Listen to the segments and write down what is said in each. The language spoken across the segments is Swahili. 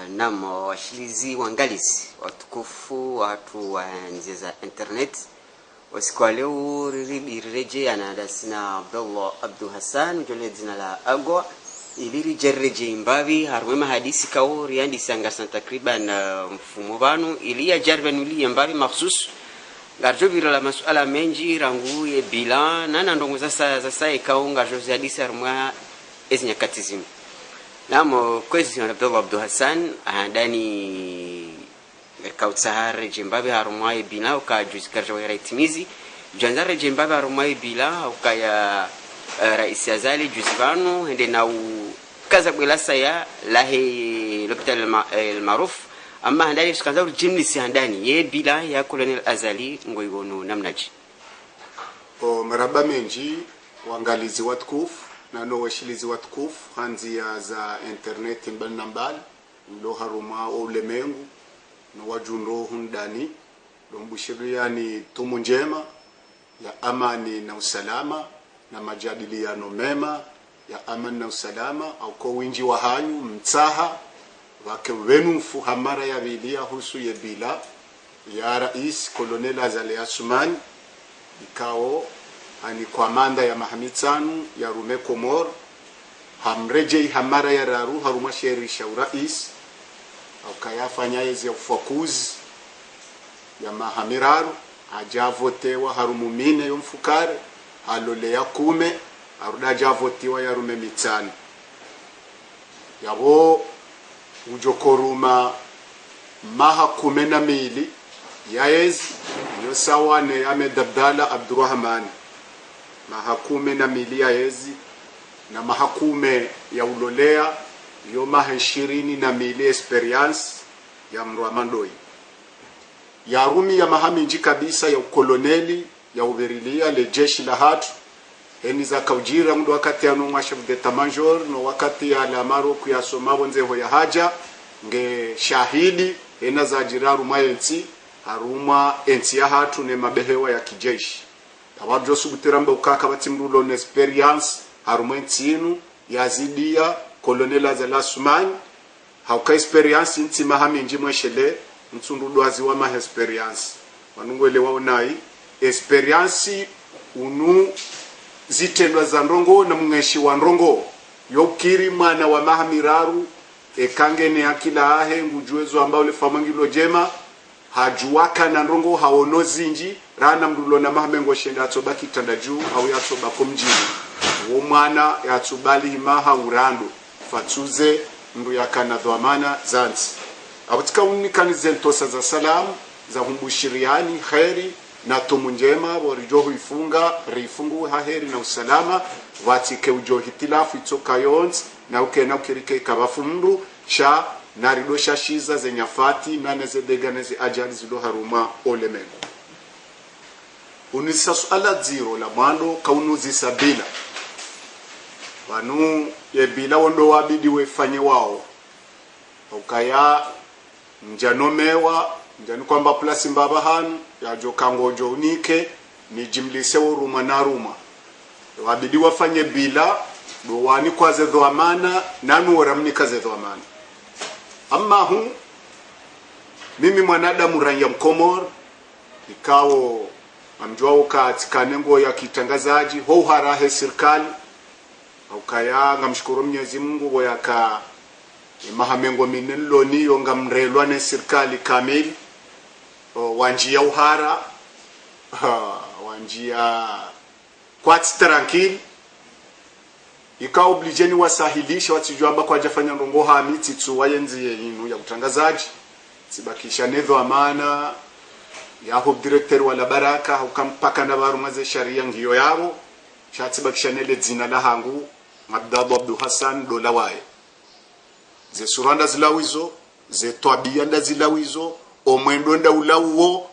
Naam, washilizi waangalizi watukufu watu wa njia za internet usiku leo ririreje anadasina Abdullah Abdu Hassan jole jina la agwa ili reje imbavi harwema hadisi kao riandi sangasa takriban mfumo banu ili ya jarbanuli imbavi mahsus garjo bira la masuala menji rangu ye bilan nana ndongo sasa ikao garjo hadisi harmwa ezinyakatizim. Naam, kwezi Abdullah Abdu Hassan ndani kautsahare jimbabe harumai bila ukajuzikarja wa raitimizi janzare jimbabe harumai bila ukaya rais azali juzbanu hende na kaza kwelasa ya lahi l'hôpital al-maruf amma ndani sikaza jinisi ndani ye bila ya colonel azali ngoigono namnaji o maraba menji waangalizi watukufu na no washilizi watukufu hanzia za internet mbali ndo haruma ulemengu na wajundo hundani lombushiria ni tumu njema ya amani na usalama na majadiliano mema ya amani na usalama au kwa winji wa hanyu mtsaha wake wenu fuhamara ya bilia husu ye bila ya rais Colonel Azali Asumani ikao ani kwa manda ya mahamitsanu ya rume Komor hamreje hamara ya raru haruma sheri shaurais au kayafanya yezi ya ufakuzi ya mahamiraru ajavotewa harumumine yomfukare alole ya kume arudajavotewa ya rume mitani yabo ujokoruma maha kume na mili ya yezi yosawane ya medabdala Abdurrahmani mahakume na milia yezi na mahakume ya ulolea yo maheshirini na milia experience ya mruamandoi ya rumi ya mahaminji kabisa ya ukoloneli ya uberilia le jeshi la hatu eni za kaujira mdu wakati ya nungwa chef d'etat major no wakati ya alamaro kuyasoma nzeho ya haja nge shahidi ena za jiraru mayensi haruma ensi ya hatu ne mabehewa ya kijeshi abajo subuteramba ukaka batimrulo na experience harumentinu yazidia Colonel Azali Asumani hauka experience nti mahaminji mweshele mtsundudo aziwa ma experience wanungwele waonai experience unu zitendwa za ndongo na mngeshi wa ndongo yokiri mwana wa mahamiraru ekangene akila ahe ngujwezo ambao lefamangilo jema hajuwaka na ndongo haono zinji rana mdulo na mahamengo shenda atobaki tanda juu au yatoba komjini wo mwana yatubali maha urando fatuze ndu yakana dhamana zanzi abutika unikanize ntosa za salamu za humbushiriani khairi na tumunjema borijohu ifunga rifungu haheri na usalama watike ujohitilafu itoka yons na ukena ukirike kabafundu cha naridosha shiza zenyafati nane zedeganeze ajali zilo haruma olemengo unisa suala zero la mwando kaunuzi sabila wanu yebila wondo wabidi wefanye wao ukaya njanomewa njani kwamba plasi mbabahan ya jokangojo unike ni jimlise uruma na ruma wabidi wafanye bila wani kwa zezo amana nanu waramnika zezo amana amma hu mimi mwanadamu ranya mkomor ikao amjwao katika nengo ya kitangazaji ho harahe serikali au kaya ngamshukuru Mwenyezi Mungu yaka mahamengo minelo niyo ngamrelwa na serikali kamili wanjia uhara wanjia kwats tranquil ikao obligeni wasahilisha watijwamba kwa jafanya ndongo hamiti tu wayenzi yinu ya utangazaji sibakisha nedho amana ya hub director wala baraka ukampaka na barumaze sharia ngiyo yabo shatibakisha nele zina la hangu Abdullah Abdu Hassan dolawaye ze suranda zilawizo ze twabia ndazilawizo omwendo nda ulawo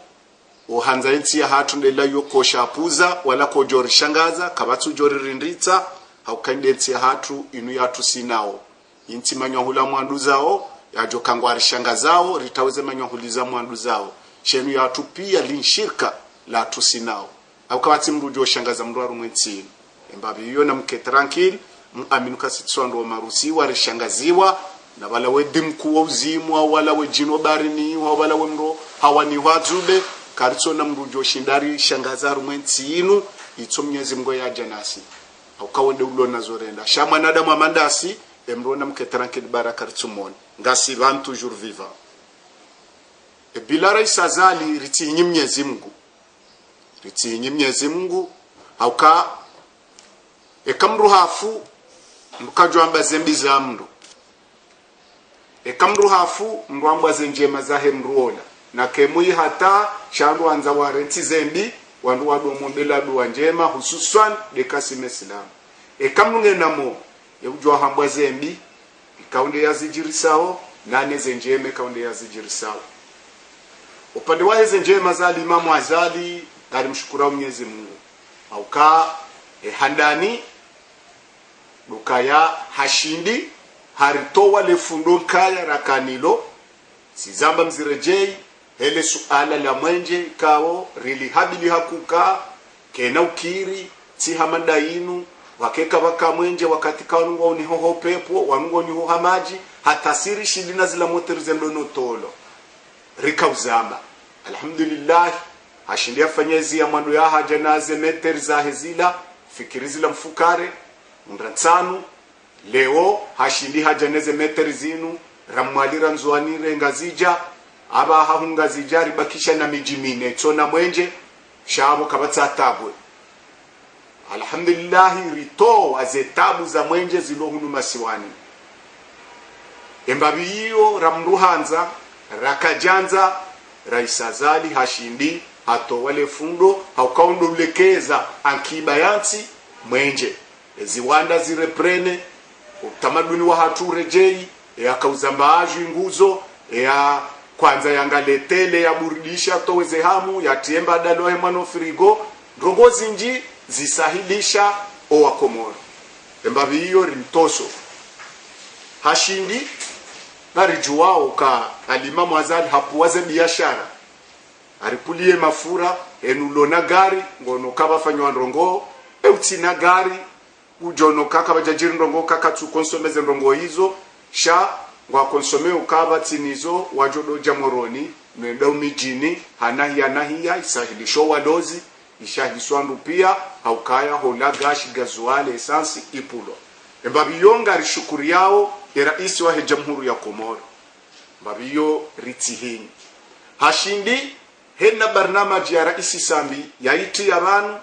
ohanza enti ya hatu ndela yokosha puza wala kojori shangaza kabatu jori rindritsa haukandenti ya hatu inu yatu sinao inti manyahula mwandu zao yajo kangwari shangazao ritaweze manyahuliza mwandu zao shenu yatu pia linshirka la tusinao haukawati mrujo shangaza mruaru mwentini embabi hiyo na mke tranquil aminuka sitswando marusiwa rishangaziwa na wala wedimku wa uzimu wala wejino barini wala wemro hawani wazube karitsona mrujo shindari shangazaru mwenti inu itso Mwenyezi Mungu ya janasi au kawende ulona zorenda shama nada mamandasi emrona mketranke baraka ritsumoni ngasi van toujours vivant e bilara isazali ritinyi Mwenyezi Mungu au ka e kamru hafu mkajwa mbazembi za mru e kamru hafu mrwambwa zenjema zahe mruola na kemui hata shandu anza warenti zembi wandu wadu mwambela duwa njema hususan dekasi meslam e kamnunge namo ya ujua hambwa zembi ikaunde ya zijirisao nane zenjeme kaunde ya zijirisao upande wa heze njema za Imamu Azali gari mshukura Mwenyezi Mungu au ka handani dukaya hashindi haritowa lefundo kaya rakanilo sizamba mzirejei hele suala la mwenje kao rili habili hakuka kena ukiri ti hamanda inu wakeka waka mwenje wakati kao nungo ni hoho pepo wanungo ni hoha maji hatasiri shilina zila moteri zendono tolo rika uzamba alhamdulillah hashindi afanyezi ya mwandu ya haja naze meteri za hezila fikiri zila mfukare mdransanu leo hashindi haja neze meteri zinu ramwalira nzuanire ngazija aba hahunga zijari bakisha na mijimine tsona mwenje shabo kabatsatabwe alhamdulillah rito azetabu za mwenje zilohunu masiwani embabi hiyo ramruhanza rakajanza raisazali hashindi hato wale fundo haukaondolekeza ankibayansi mwenje ziwanda zireprene utamaduni wa hatu rejei ya kauzambaaji nguzo ya kwanza yangaletele ya burudisha toweze hamu ya tiemba dalohe mano frigo ndrongozi nji zisahilisha owa Komoro embabi hiyo rimtoso hashindi narijuwao ka Alimamu Azali hapuwaze biashara aripulie mafura enulona gari ngono kabafanywa ndrongo eutina gari ujono kaka bajajiri ndongo kaka tu konsomeze ndongo hizo sha ngwa konsome ukaba tinizo wajodo jamoroni nenda umijini hanahia isahilisho wadozi ishahiswandu pia haukaya hola gashi gazuale esansi ipulo embabiyo ngari shukuri yao ya raisi wa jamhuri ya Komoro mbabiyo ritihini hashindi hena barnamaji ya raisi sambi yaiti abantu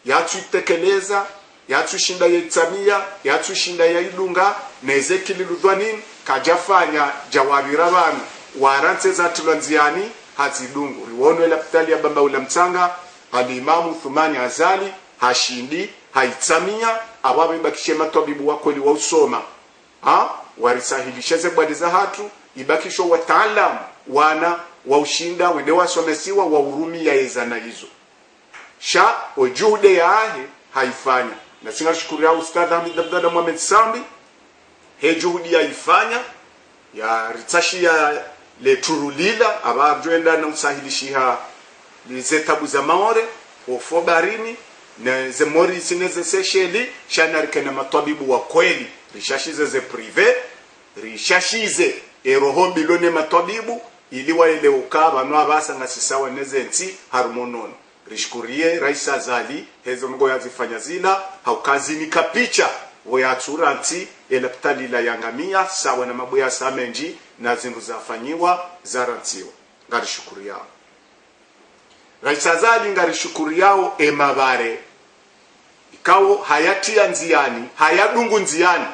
yatuitekeleza yatushinda yetsamia yatushinda yaidunga nezekili ludwanin kajafanya jawabira banu warantse za tulanziani hazidungu riwono ila pitali ya bamba ula mtanga Imamu Thumani Azali hashindi haitsamia ababe bakishe matobibu wakoli wa usoma warisahilisha zebwadi za hatu ibakisho wataalam wana wa ushinda wende wasomesiwa wa urumi ya ezana hizo sha ojude ya ahe haifanya na singa shukuri ya Ustadh Hamid Abdalla Muhammad Sambi he juhudi ya ifanya ya ritashi ya le turulila ababjoenda na usahilishia zetabu za maore ofo barini na zemori sineze sesheli shanarike na matabibu wa kweli rishashize ze prive rishashize erohombi lone matabibu ili waele ukaba no abasa ngasisawa nezenzi harmonono rishkurie Rais Azali hezo ngo yazifanya zila haukazini kapicha woyatsuranti eleptali la yangamia sawa na mabuya samenji na zindu zafanyiwa zarantiwa ngarishukuri yao Rais Azali ngarishukuri yao emabare ikawo hayati ya nziani hayadungu nziani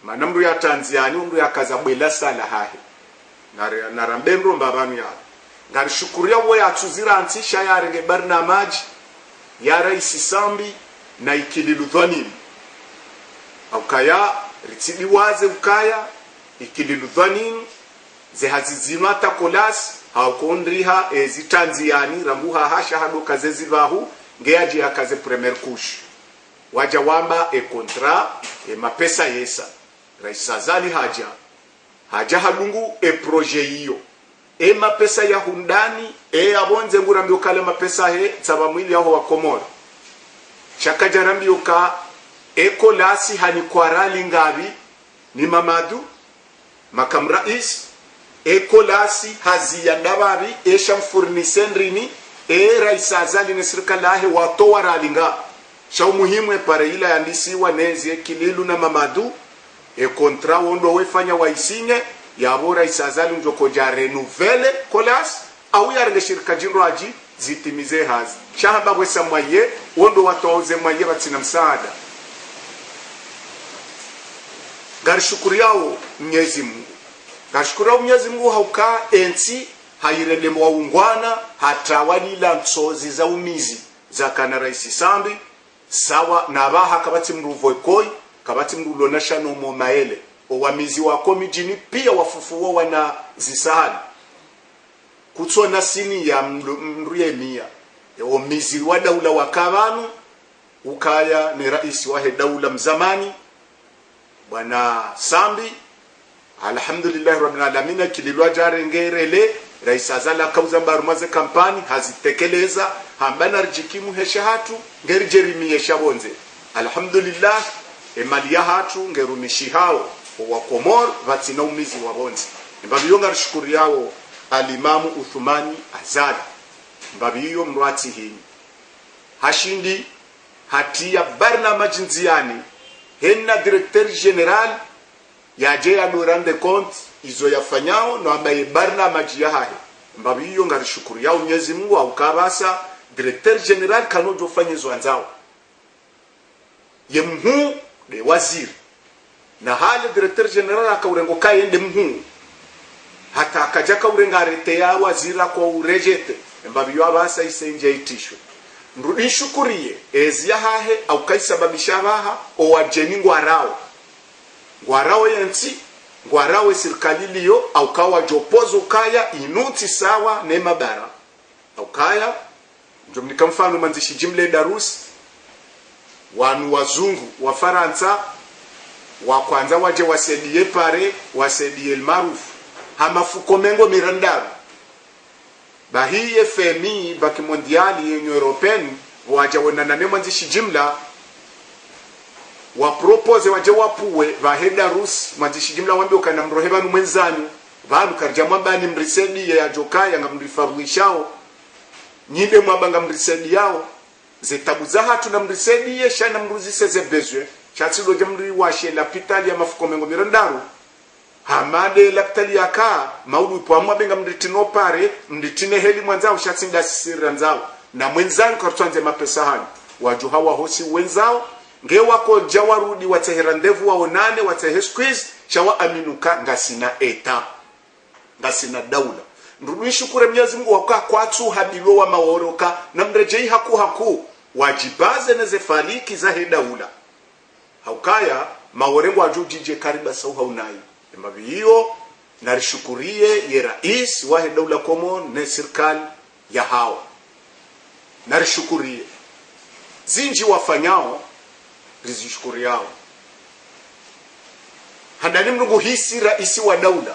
manamru ya tanziani umru ya kazabwela sala hahe narambendro mbabanu ya ngarishukuri yao yatsuziranti shayarenge barnamaji ya Rais Sambi na ikililudhani aukaya ritidiwaze ukaya ikililudhani zehazizima takolas haukondriha ezitanziani rambuha hasha hado kazezivahu ngeaji akaze premier kush waja wamba kontra mapesa yesa Rais Azali haja halungu projet hiyo mapesa ya hundani abonze ngurambi ukale mapesa he tsaba mwili yaho wa Komoro shaka jarambi uka ekolasi hani kwarali ngabi ni mamadu makam rais ekolasi haziyandababi eshamfurnisendrini rais azali ne serikali watoa ralinga shau muhimu pare ila yandisiwa nezi Kililu na Mamadu kontra wondo wefanya waisinye yabo rais azali njoko ja renouveler kolas au yarenge shirika jinroaji zitimize hazi shahaba wesa mwaye wondo watauze mwaye batina msaada garishukuru yao Mwenyezi Mungu. Garishukuru yao Mwenyezi Mungu hauka ensi hairele waungwana hatawalila nsozi za umizi za kana rais Sambi sawa na baha kabati mruvo koi kabati mrulona shano mo maele owamizi wako mijini pia wafufuo wana zisahali kutsona sini ya mruyemia omizi wa daula wa kabanu ukaya ni rais wa daula mzamani bwana Sambi alhamdulillah rabbil alamin kililwa jarengerele rais azala kauza barumaze kampani hazitekeleza hambana rijikimu hesha hatu ngeri jerimi shabonze alhamdulillah emali ya hatu ngerumishi hao wa Komor vatina umizi wa bonze mbabiyo ngarishukuru yao alimamu Uthmani Azali mbabiyo mrwati hini hashindi hatia barnamaj nziani henna directeur general yaje ya Durande Compte izo yafanyao no ambaye barnamaj ya hahe mbabiyo ngarishukuru yao Mwenyezi Mungu au kabasa directeur general kanojo fanyizo anzao yemhu de waziri na hali directeur general akaurengo kaende mhu hata akajaka urenga arete ya wazira kwa urejete mbabiyo abasa isenje itishwe nrudishukuriye ezi ya hahe au kaisababisha baha o wajeni ngwarao yensi ngwarao serikali liyo au kawa jopozo kaya inuti sawa ne mabara au kaya njomnika mfano manzishi jimle darusi wanu wazungu wa Faransa wa kwanza waje wasedie pare wasedie maarufu hamafuko mengo mirandaru bahiye FMI baki mondiali yenye European waje wonana ne manzishi jimla wa propose waje wapuwe baheda Rus manzishi jimla wambe ukana mroheba mwenzani banu karjama bani mrisedi ya jokaya ngamrifarulishao nyinde mwabanga mrisedi yao zetabu za hatu na mrisedi ye shana mruzise zebezwe chatsilo jamri washe la pitali ya mafuko mengo mirandaru hamade lapitali ya kaa maudu ipo amwa benga mritino pare mritine heli mwanzao shatsinda sisiranzao na mwenzani kwa tuanze mapesa hani wajuha wa hosi wenzao nge wako jawarudi wateherandevu waonane watehe squeeze shawa aminuka ngasina eta ngasina daula nrudishukure Mwenyezi Mungu waka kwatu hadilo wa maoroka na mrejei haku wajibaze na zefaliki za daula haukaya maorengo ajujije kariba sauha unai mbabiyo narishukurie ye rais wa daula Komor na serikali ya hawa narishukurie zinji wafanyao rizishukuri yao handani mnungu hisi rais wa daula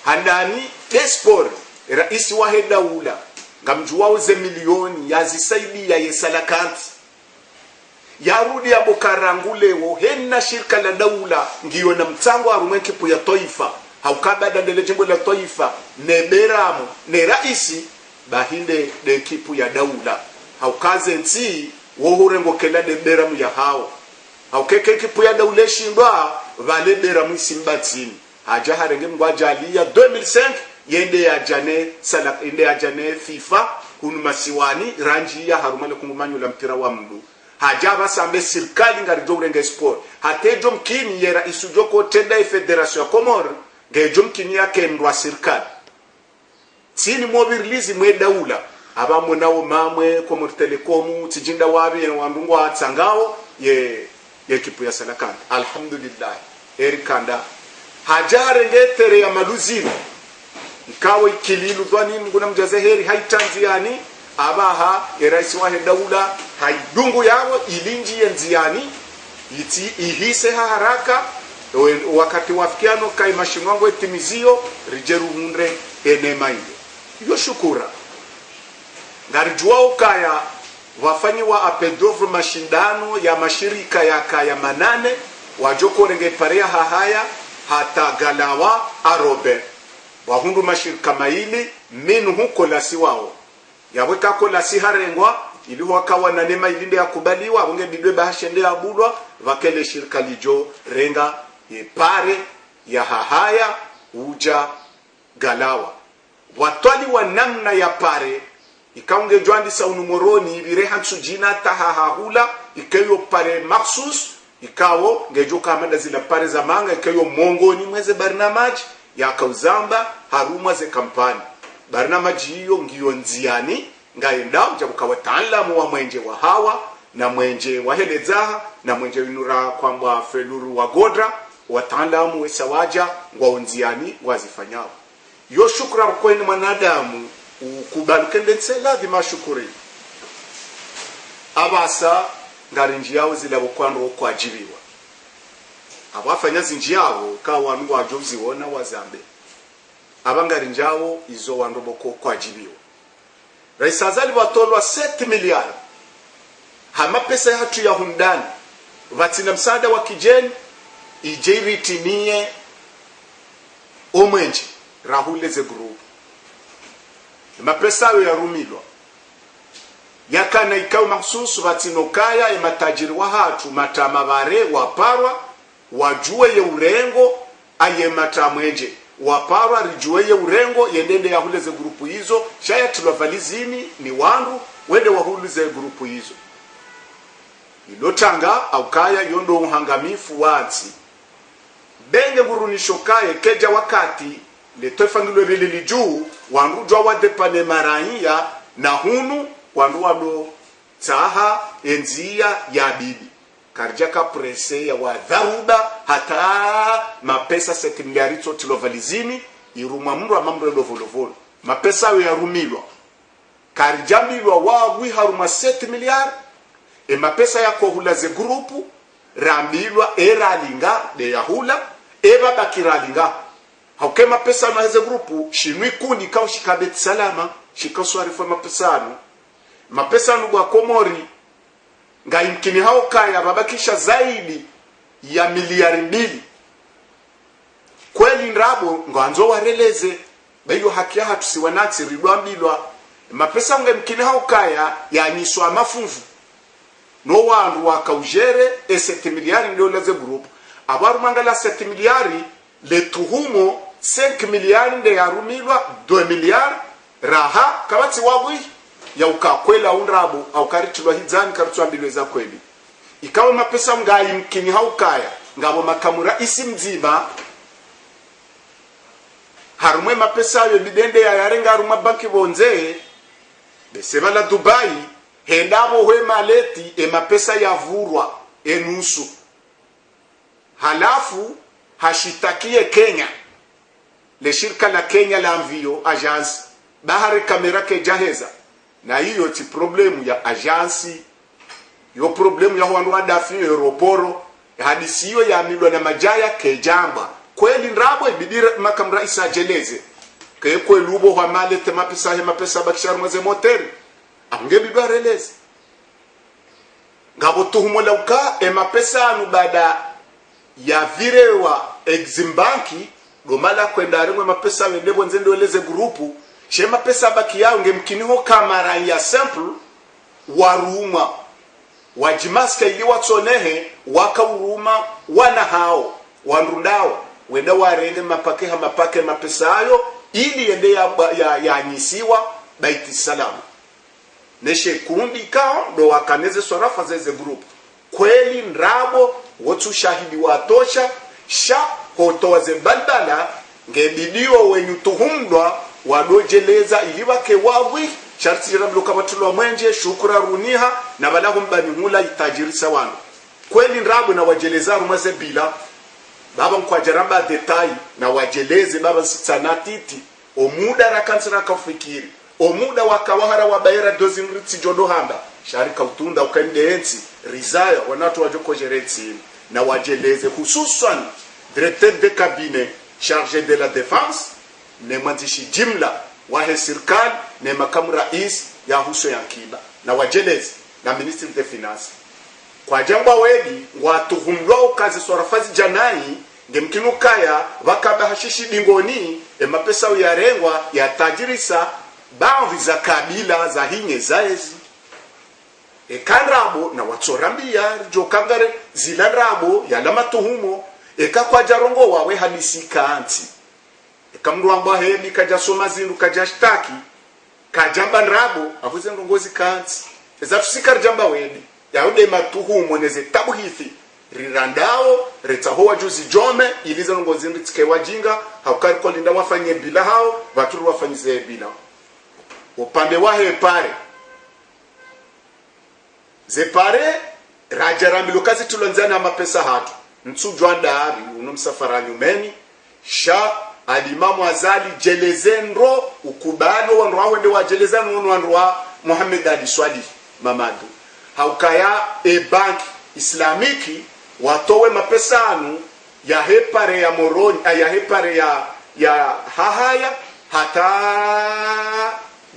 handani despor rais wa daula ngamjuwao ze milioni yazisaidia yesalakanti yarudi ya bokarangulewo henna shirika la daula ngiyo na mtango arumwenkipu ya toifa haukaba dandele jimbo la toifa ne beramu ne raisi bahinde de ekipu ya daula haukaze nti wohurengo kela de beramu ya hao haukeke ekipu ya daula shindwa vale beramu isimbatini haja harenge mgwajalia 2005 yende ya jane FIFA kunu masiwani ranji ya harumale kungumanyo la mpira wa mdu hajaba sambe serikali ngari jomrenge sport hatejo mkini yera isujoko tenda federation ya Komor ngejo mkini yake ndwa serikali sini mobilizi mwe daula abamwe nawo mamwe Komor Telecom tijinda wabi na wandungwa atsangao ye ekipu ya Salakan alhamdulillah erikanda hajare ngetere ya maluzini ikawa Kililu dhwani nguna mjazeheri haitanziani abaha rais wa daula haidungu yao ilinji yenziani iti ihise haraka wakati wafikiano kai mashimwango etimizio rijeru hunre enema ile yo shukura ngarijua ukaya wafanyi wa apedovru mashindano ya mashirika ya kaya manane wajoko renge parea hahaya hata galawa arobe wahundu mashirika maili minhu kolasi wao yaweka kolasi harengwa ili wakawa na nema ilinde ya kubaliwa wange bidwe bahashende ya bulwa vakele shirika lijo renga ipare ya hahaya uja galawa watwali wa namna ya pare ikaunge jwandi sa unumoroni ibireha tsujina tahahahula ikayo pare maksus ikawo ngejoka amanda zila pare za manga ikayo mongoni mweze barnamaji ya kauzamba haruma ze kampani barnamaji hiyo ngiyo nziani ngaenda ujabuka wataalamu wa mwenje wa hawa na mwenje wa helezaha na mwenje winura kwamba feluru wa godra wataalamu wesawaja wa nziani wazifanyao yo shukra kwa ni mwanadamu ukubalukende tsela dhima shukuri abasa ngarinji yao zila bokwando kwa ajibiwa abafanya zinji yao ka wanu wajozi wona wazambe abangarinji yao izo wandoboko kwa ajibiwa Rais Azali watolwa 7 miliari hama pesa hatu ya hundani vatina msaada wa kijeni ijeri timie omwenji rahule ze group mapesa ya rumilwa yakana ikao maksusu vatinokaya ya matajiri wa hatu matamabare waparwa wajue ye urengo aye matamwenje waparwa rijue ye urengo yendende ya hule ze grupu hizo shaya tulavalizini ni wandu wende wa hule ze grupu hizo ilotanga au kaya yondo uhangamifu wazi benge ngurunishokaye keja wakati letofangilo lili juu wandu jwa wadepane maraiya na hunu wandu wado taha enzia ya bibi karjaka prese ya wadharuba hata mapesa 7 miliari tilovalizini iruma mru wa mamru lovolovolo mapesa ya rumilwa karjambilwa wawi haruma 7 miliari mapesa ya kohula ze grupu rambilwa eralinga de yahula eba bakiralinga hauke mapesa na ze grupu shinwi kundi kao shikabet salama shikaswari fo mapesa nugwa komori ngaimkini hao kaya babakisha zaidi ya miliari 2 kweli nrabo nganzo wareleze bayo haki hatu siwanati ridwambilwa mapesa ngemkini hao kaya ya nyiswa mafunvu no wandu wakaujere 7 miliari ndio leze group abaru mangala 7 miliari le tuhumo 5 miliari nde yarumilwa 2 miliari raha kabati wagwi ya ukakwela unrabu au karitulwa hizani karituambilweza kweli ikawa mapesa ngai mkini haukaya ngabo makamura isi mzima harumwe mapesa yo bidende ya yarenga haruma banki bonze besema la Dubai hendabo hwe maleti mapesa ya vurwa enusu halafu hashitakie Kenya le shirika la Kenya la Mvio agence bahari kamera ke jaheza na hiyo ti problemu ya agence yo problemu ya wandu wadafi aeroporo hadisi hiyo ya milwa na majaya ke jamba kweli nrabo ibidira makamra isa jeleze ke kweli ubo wa malete mapesa bakishar mweze moteri angebi bareleze ngabo tuhumola uka mapesa anu baada ya virewa eximbanki gomala kwenda rimwe mapesa wendebo nzendo eleze grupu shema pesa baki yao ngemkiniho kamara ya simple waruma wajimaska ili watsonehe wakauruma wana hao wanrundao wenda warende mapake mapesa ayo ili ende ya nyisiwa baiti salamu neshe kundi kao ndo wakaneze sorafa zeze group kweli nrabo wotu shahidi watosha sha hotoa ze bandala ngebidiwa wenyu tuhumdwa wadojeleza ilibake wawi sharti jirablu kabatulwa mwenje shukura runiha na balahum banimula itajiri sawano kweli nrabo na wajeleza rumaze bila baba mkwa jaramba detai na wajeleze baba sitsanatiti omuda rakansira kafikiri omuda wakawahara wabaira dozin ritsi jodohanda sharika utunda ukandensi rizaya wanatu wajoko jeretsi na wajeleze hususan directeur de cabinet chargé de la défense ne mwanzishi jimla wahe sirkali ne makamu rais ya huso ya kiba na wajeleze na ministre de finance kwa jamba wedi watuhumlwa ukazi sorafazi janai ngemkinu kaya vakaba hashishi dingoni mapesa yarengwa ya tajirisa baadhi za kabila za hinye zaezi kanrabo na watsorambia jokangare zilanrabo yala matuhumo kwa jarongo wawe halisi kanti kamndu amba heli kaja soma zindu kaja shtaki kajamba nrabo avuze ngongozi kanti ezafusikar jamba wedi yaude matuhumo neze tabu hithi rirandao retahoa juzi jome iliza ngongozi nditike wajinga haukari kolinda wafanye bila hao vaturu wafanyize bila upande wahe pare zepare rajaramilo kazi tulonzana mapesa hatu nsujwa ndari unomsafara nyumeni sha alimamu azali jelezendro ukubano wanro wende wa jelezano wanro Muhammad Ali Swali Mamadu haukaya bank islamiki watowe mapesa anu ya hepare ya moroni ya hepare ya hahaya hata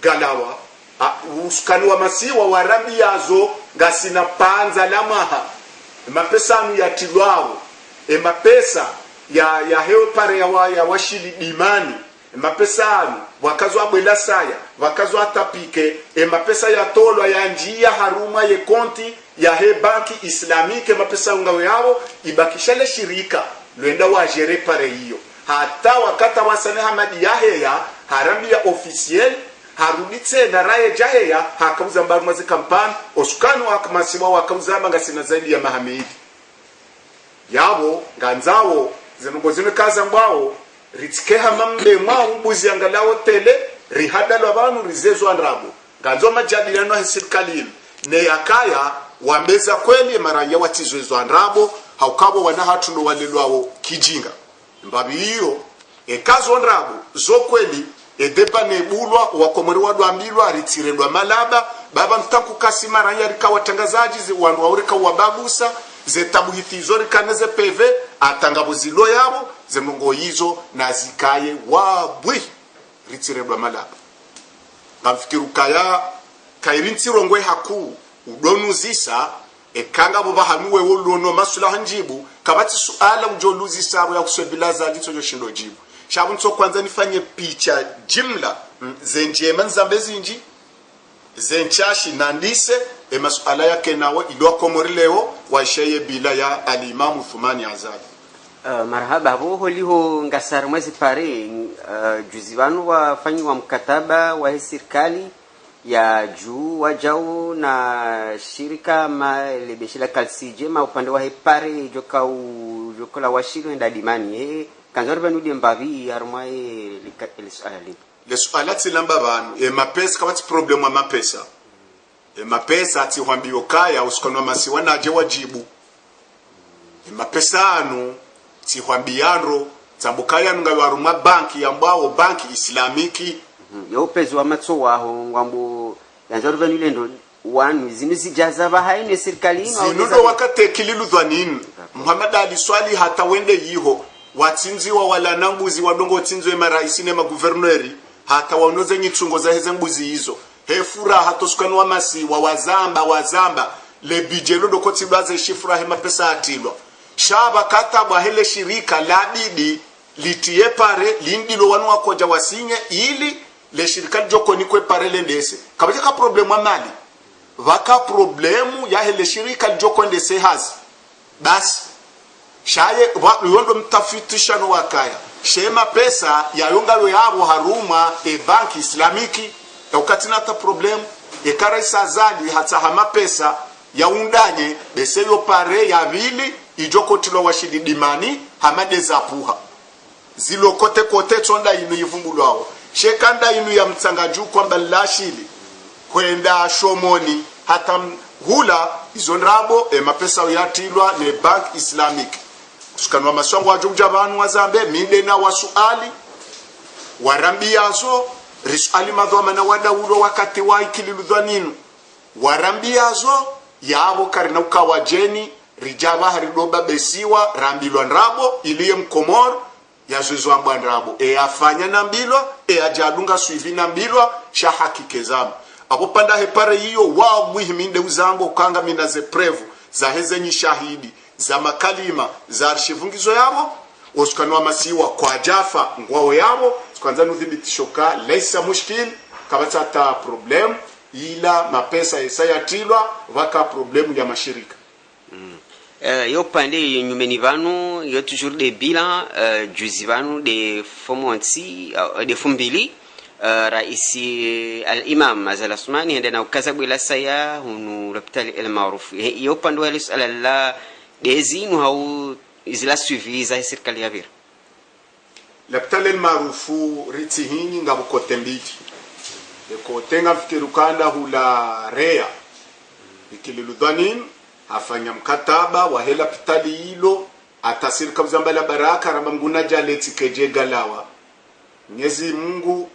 galawa uskani wa masiwa warambi yazo ngasina panza lamaha mapesa anu ya tilwao mapesa ya hepare ya washili dimani mapesa anu wakazo abwela saya wakazo atapike mapesa ya tolwa ya njia haruma ye konti ya he banki islamike mapesa ungawe yao ibakishale shirika luenda wajere pare hiyo hata wakata wasane hamadi ya harambi ya officiel haruditse na raye jaheya hakauza mbaru mazi kampani osukanu wakamasiwa wakauza mangasina zaidi ya mahamidi yabo nganzawo zinongozine kaza mbao ritike hamambe mwao mbuzi angalao tele rihadalo abantu rizezo andrabo nganzo majadiliano ya serikali ne yakaya wambeza kweli maranya watizwezo andrabo haukabo wana hatuno walelwao kijinga mbabi hiyo ekazo andrabo zo kweli edepa nebulwa wakomori wadwambilwa ritirendwa malaba baba mtanku kasima ranya rika watangazaji zi wandu waurika wabagusa zetabu hitizo rikaneze PV atangabo zilo yabo zemungo hizo na zikaye wabwi ritirendwa malaba ngamfikiru kaya kairinti rongwe haku udonuzisa ekanga boba hanuwe wolono masula hanjibu kabati suala ujoluzi sabo ya kuswebilaza lito joshindo jibu shabu nso kwanza nifanye picha jimla zenjema nzambezi nji zenchashi nandise masuala yake nawe ilwa komorileo waisheye bila ya alimamu Thumani Azali. Marhaba hapo holiho ngasar mwezi pare juzi wanu wafanyi wa mkataba wa serikali ya juu wajao na shirika lebeshila kalsije upande wa hepare jokola washiru enda dimani kanzori banudi mbavi armai le suala tilamba banu mapesa kabati problemu mapesa mapesa ati hwambio kaya usikonwa masiwa naje wajibu mapesa anu ti hwambiano tambukaya nungawaruma banki ambao banki islamiki yo pezo wa matso waho ngwambo yanzori banule ndo wanu zinu zijaza bahaine serikali zinudo wakate kililudwa nini Muhammad Ali Swali hata wende yiho watsinziwa wala nambuzi wadongo tsinzwe maraisi ne maguverneri hata wanoze nyitsungo za heze mbuzi hizo hefura hatosukanu wa masi wa wazamba le bijelo dokoti baze shifura hema pesa atilwa shaba kata bwa hele shirika la bidi litie pare lindilo wanu wakoja wasinye ili le shirika joko nikwe pare lendese kabajaka problemu amali vaka problemu ya hele shirika joko ndese hazi basi shaye yondo mtafitisha no wakaya shema pesa ya yongalo yabo haruma banki islamiki ukatina ta problem Karisa Azali hata hama pesa ya undanye beseyo pare ya vili ijoko tilo washidi dimani hamade zapuha zilo kote tonda inu yivumbulwao shekanda inu ya mtangaju kwamba lashili kwenda shomoni hata hula izonrabo mapesa yatilwa ne bank islamic kusukanwa maswango wajumja banu wazambe minde na wasuali warambiazo risali madhoma na wadaulo wakati wa ikililudwa ninu warambiazo yabo karina ukawa jeni rijaba haridoba besiwa rambilwa nrabo iliye mkomor ya zuzo amba nrabo afanya nambilwa ajadunga suivi nambilwa shahakikezama apo panda hepare hiyo wao muhiminde uzambo ukanga mina ze prevu za heze nyishahidi za makalima za arshivungizo yabo oskanwa masiwa kwa jafa ngwao yabo kwanza nudhibitisho ka laisa mushkil kabatata problem ila mapesa yasayatilwa vaka problemu ya mashirika. Yo pande nyumeni vanu yo toujours des bilans juzi vanu de fomonti de fumbili raisi al-imam Azal Asmani ndana ukazabu ila saya hunu l'hôpital El Maruf yo pande wale sala la dezinu hau izila suivi za serikali ya Vira. L'hôpital El Maruf ritihini ngabu kotembiti ko tenga fikirukanda hula rea ikililudhanin afanya mkataba wa hela pitali hilo atasirika mzambala baraka raba mguna jaleti keje galawa Mwenyezi Mungu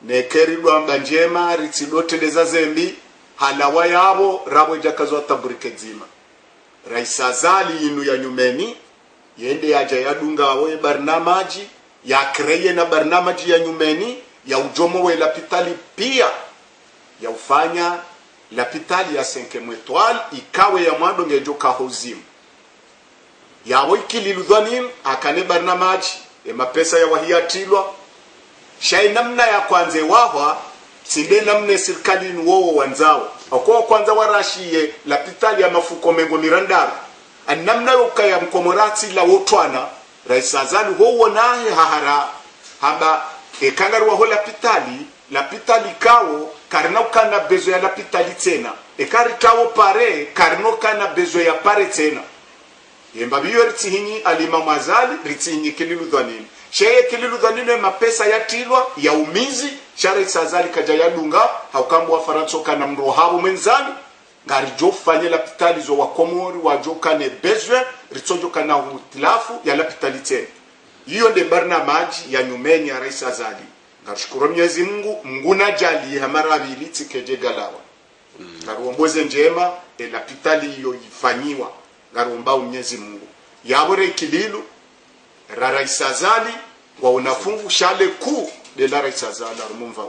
nekeridwa mbanjema ritiloteleza zembi halawa yabo rabo ijakazwa taburike zima Rais Azali inu ya nyumeni yende yaja yadunga we barnamaji ya kreye na barnamaji ya nyumeni ya ujomo we lapitali pia ya ufanya lapitali ya 5 étoile ikawe ya mwado ngejoka hozimu ya wikililu dhanim akane barnamaji mapesa ya wahiatilwa shai namna ya kwanze wahwa sinde namne serikali nuwo wanzao kwa kwanza warashie lapitali ya mafuko mengo mirandara namna yokaya mkomorati la wotwana Rais Azali huo nahe hahara haba ekangarwa ho lapitali kawo karno kana bezo ya lapitali tena ekari kawo pare karno kana bezo ya pare tena yemba biyo ritihinyi Al-Imam Azali ritihinyi kililu dhanini sheye kililu dhanini mapesa yatilwa ya umizi Rais Azali kaja yadunga haukambu wa Faransa kana mrohabo mwenzani ngari jofanye lapitali zo wakomori wajokane bezwe ritojoka na hutilafu ya lapitali tena hiyo nde barnamaji ya nyumeni ya Rais Azali ngashukuru Mwenyezi Mungu mnguna jali hamara abili tikeje galawa ngaruomboze njema lapitali hiyo ifanyiwa ngaruomba Mwenyezi Mungu yabore kililu Rais Azali wa unafungu shale ku de la Rais Azali arumva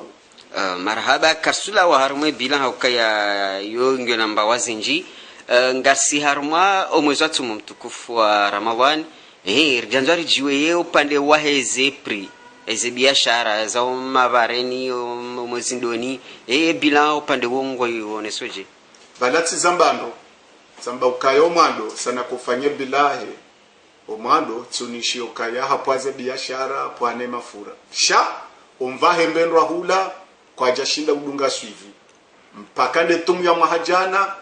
marhaba karsula wa harumwe bila haukaya yo ngyo namba wazinji ngasi harumwa omwezi watu mtukufu wa Ramadhan janjari jiwe ye upande wa heze pri eze biashara za mavareni mwezi ndoni bila upande wongo yonesoje balati zambando zamba ukayo mwando sana kufanya bilahe omwando tunishio kaya hapaze biashara pwane mafura sha umvahe mbendwa hula kwa jashinda udunga swivi mpaka nde tumu ya mahajana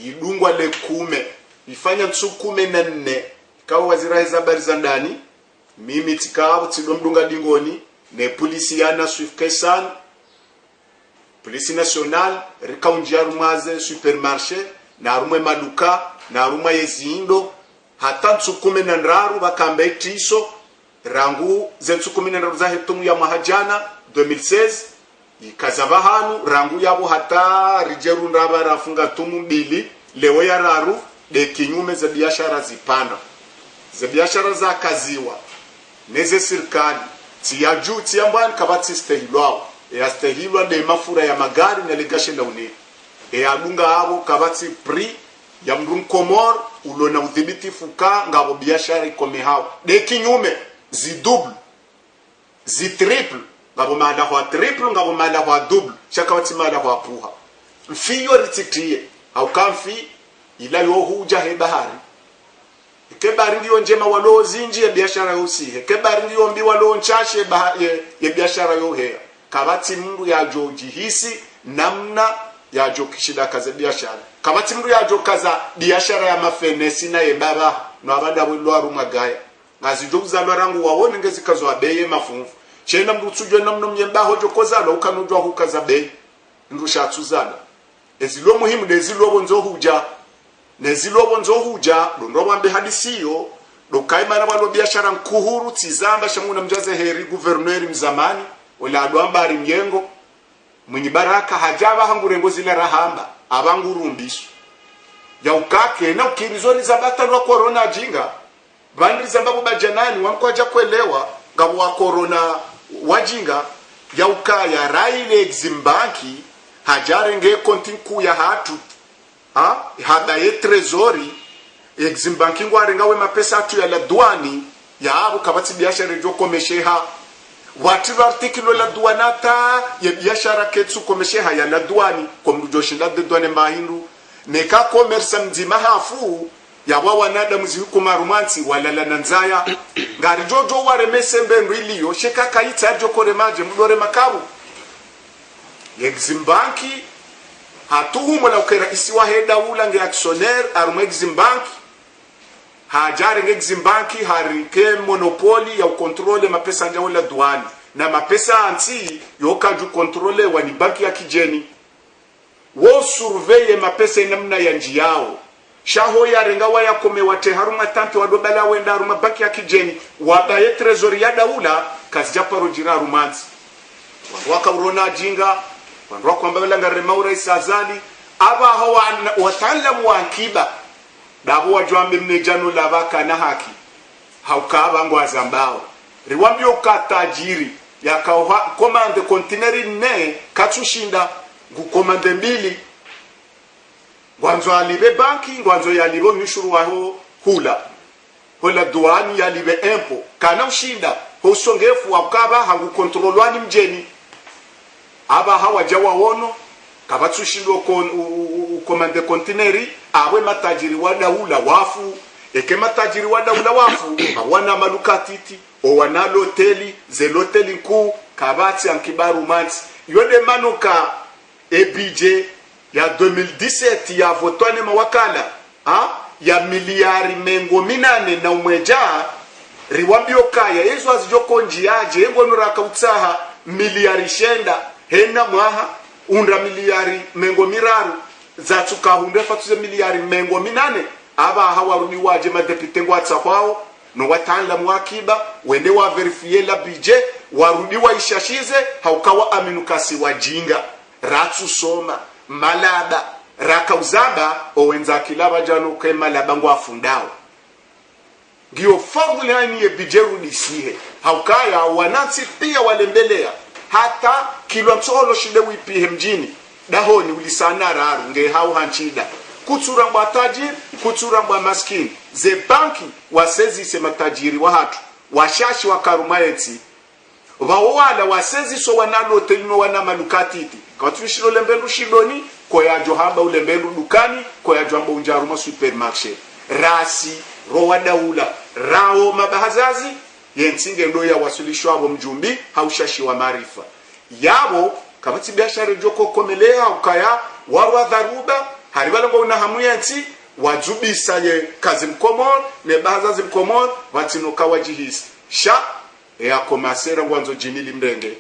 idungwa le 10 ifanya nsu 14 kawa wazira za habari za ndani mimi tikawo tidomdunga dingoni ne polisi yana Swift-Kesan polisi national rikaunjia rumaze supermarché na rumwe maduka na rumwe yezindo hata nsu 14 bakambe tiso rangu zensu 14 za hetumu ya mahajana 2016 ikazaba hanu rangu yabo hata rijeru ndaba rafunga tumu mbili lewe ya raru de kinyume za biashara zipanda za biashara za kaziwa neze serikali tia juu tia mbani kabati stehilwa ya stehilwa de mafura ya magari na legashe na une adunga abo kabati pri ya mrunkomor ulo na udhibiti fuka ngabo biashara ikome hao de kinyume zi double zi triple ngabo mala kwa triple ngabo mala kwa double shaka wati mala kwa puha mfiyo ritikie au kamfi ila yo huja he bahari kebari ndio njema walo zinji ya biashara yosihe kebari ndio mbi walo nchashe ya biashara yo hea kabati mungu ya joji hisi namna ya jokishida kaza biashara kabati mungu ya jokaza biashara ya mafenesi na yebaba no abanda wilo arumagaya ngazijokuza lwarangu wawone ngezikazo abeye mafunfu chena mrutsujo namno myemba hojo kozalo ukanujwa hukaza bei ndusha tsuzana ezilo muhimu dezilo bonzo huja nezilobo nzohuja ndondobambe hadisiyo dokaima na balo biashara nkuhuru tizamba shamuna mjaze heri guverneri mzamani wala adwamba ari myengo mwenye baraka hajaba hangurengo zile rahamba abangurumbisho ya ukake na ukirizoni zabata wa corona jinga bandri zambabu bajanani wankwaja kuelewa ngabo wa corona wajinga ya ukaya raile eximbanki hajarenge kontinku ya hatu hada ye trezori eximbanki ngware ngawe mapesa atu ya la douani yabo kabati biashara jo komesheha watu artikilo la duanata ya biashara ketsu komesheha ya la duani komrujoshinda de duane mahindu neka commerce mzima hafu ya wawanada mzihuko marumansi wala la nanzaya ngari jojo waremese mbendu iliyo sheka kaita jokore maje mdore makabu Eximbanki hatuhumo la ukera isiwa heda ula nge actionnaire arumo Eximbanki hajare nge Eximbanki harike monopoli ya ukontrole mapesa nja wala duani na mapesa anti yoka ju kontrole wani banki ya kijeni wo surveye mapesa inamna ya njiyao shaho ya rengawa ya kome wate haruma tampi wadobala wenda haruma banki ya kijeni wabaye trezori ya daula kazijaparo jira harumanzi waka urona jinga wanduwa kwamba belanga remaura isazali aba hawa wataalamu wa akiba dabo wajwambe mnejano labaka na haki haukaba ngwaza mbao riwambio katajiri yakawa komande kontineri ne katsushinda ngukomande mbili ngwanzo alibe banki ngwanzo yalibo mishuru waho hula duani yalibe empo kana ushinda husongefu wakaba hangu kontrolwani mjeni aba hawa jawa wono kabatsushindwa komande kontineri awe matajiri wa daula wafu eke matajiri wa daula wafu wana malukatiti o wanalo hoteli zeloteli ku kabati ankibaru manti yode manuka EBJ ya 2017 ya votwane mawakala ya miliari mengo minane na umweja riwambio kaya yezu azijoko njiaje engo nuraka utsaha miliari shenda hena mwaha undra miliari mengo miraru zatsuka hunde fatuze miliari mengo minane aba hawarudi waje madepite ngwatsa kwao no watanda mwakiba wende wa verifie la bije warudi wa ishashize haukawa aminukasi wajinga ratsu soma malaba rakauzaba owenza kilaba jano ke malaba ngwafundao ngiyo formula ni ebije rudisihe haukaya wanansi pia walembelea hata kilo msolo shide wipihe mjini dahoni ulisana raru nge hau hanchida kutsura mba tajiri kutsura mba maskini ze banki wasezi se matajiri wa hatu washashi wa karumaeti wawala wasezi so wanalo telino wana malukatiti katwishiro lembendu shidoni koya johamba ulembendu dukani koya johamba unjaruma supermarché rasi rowa daula rao mabahazazi yensinge ndo ya wasulishwa abo mjumbi haushashi wa marifa yabo kabati biashara joko komelea ukaya warwa dharuba haribalango una hamu yanti wajubisa ye kazi mkomor ne bahazazi mkomor watinoka wajihisi sha ya komasera ngwanzo jimili mrenge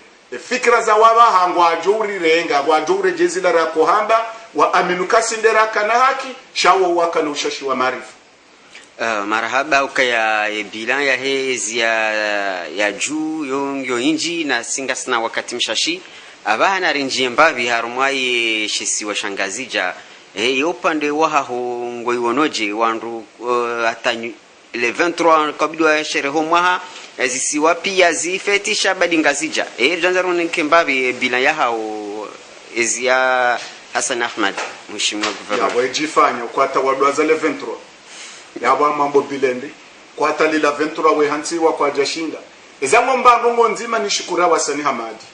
fikra za waba hangwa ajuri renga wajure jezi la rakohamba wa aminukasi ndera kana haki shawo waka na ushashi wa marifa marahaba ukaya bilan ya hezi ya juu yongyo inji na singa sana wakati mshashi abana rinjie mbavi harumwaye shisi wa shangazija upande waha ngoi wonoje wandu hata le 23 kabidwa shereho mwaha zisiwa pia zifetisha badingazija janzaro nkembavi bilan ya hao ezia Hassan Ahmad mheshimiwa guverneur ya wajifanya kwa tawadwaza le 23 yaba mambo bilendi kwa talila 23 we hansiwa kwa jashinga ezango mbambo nzima nishukura wasani Hamadi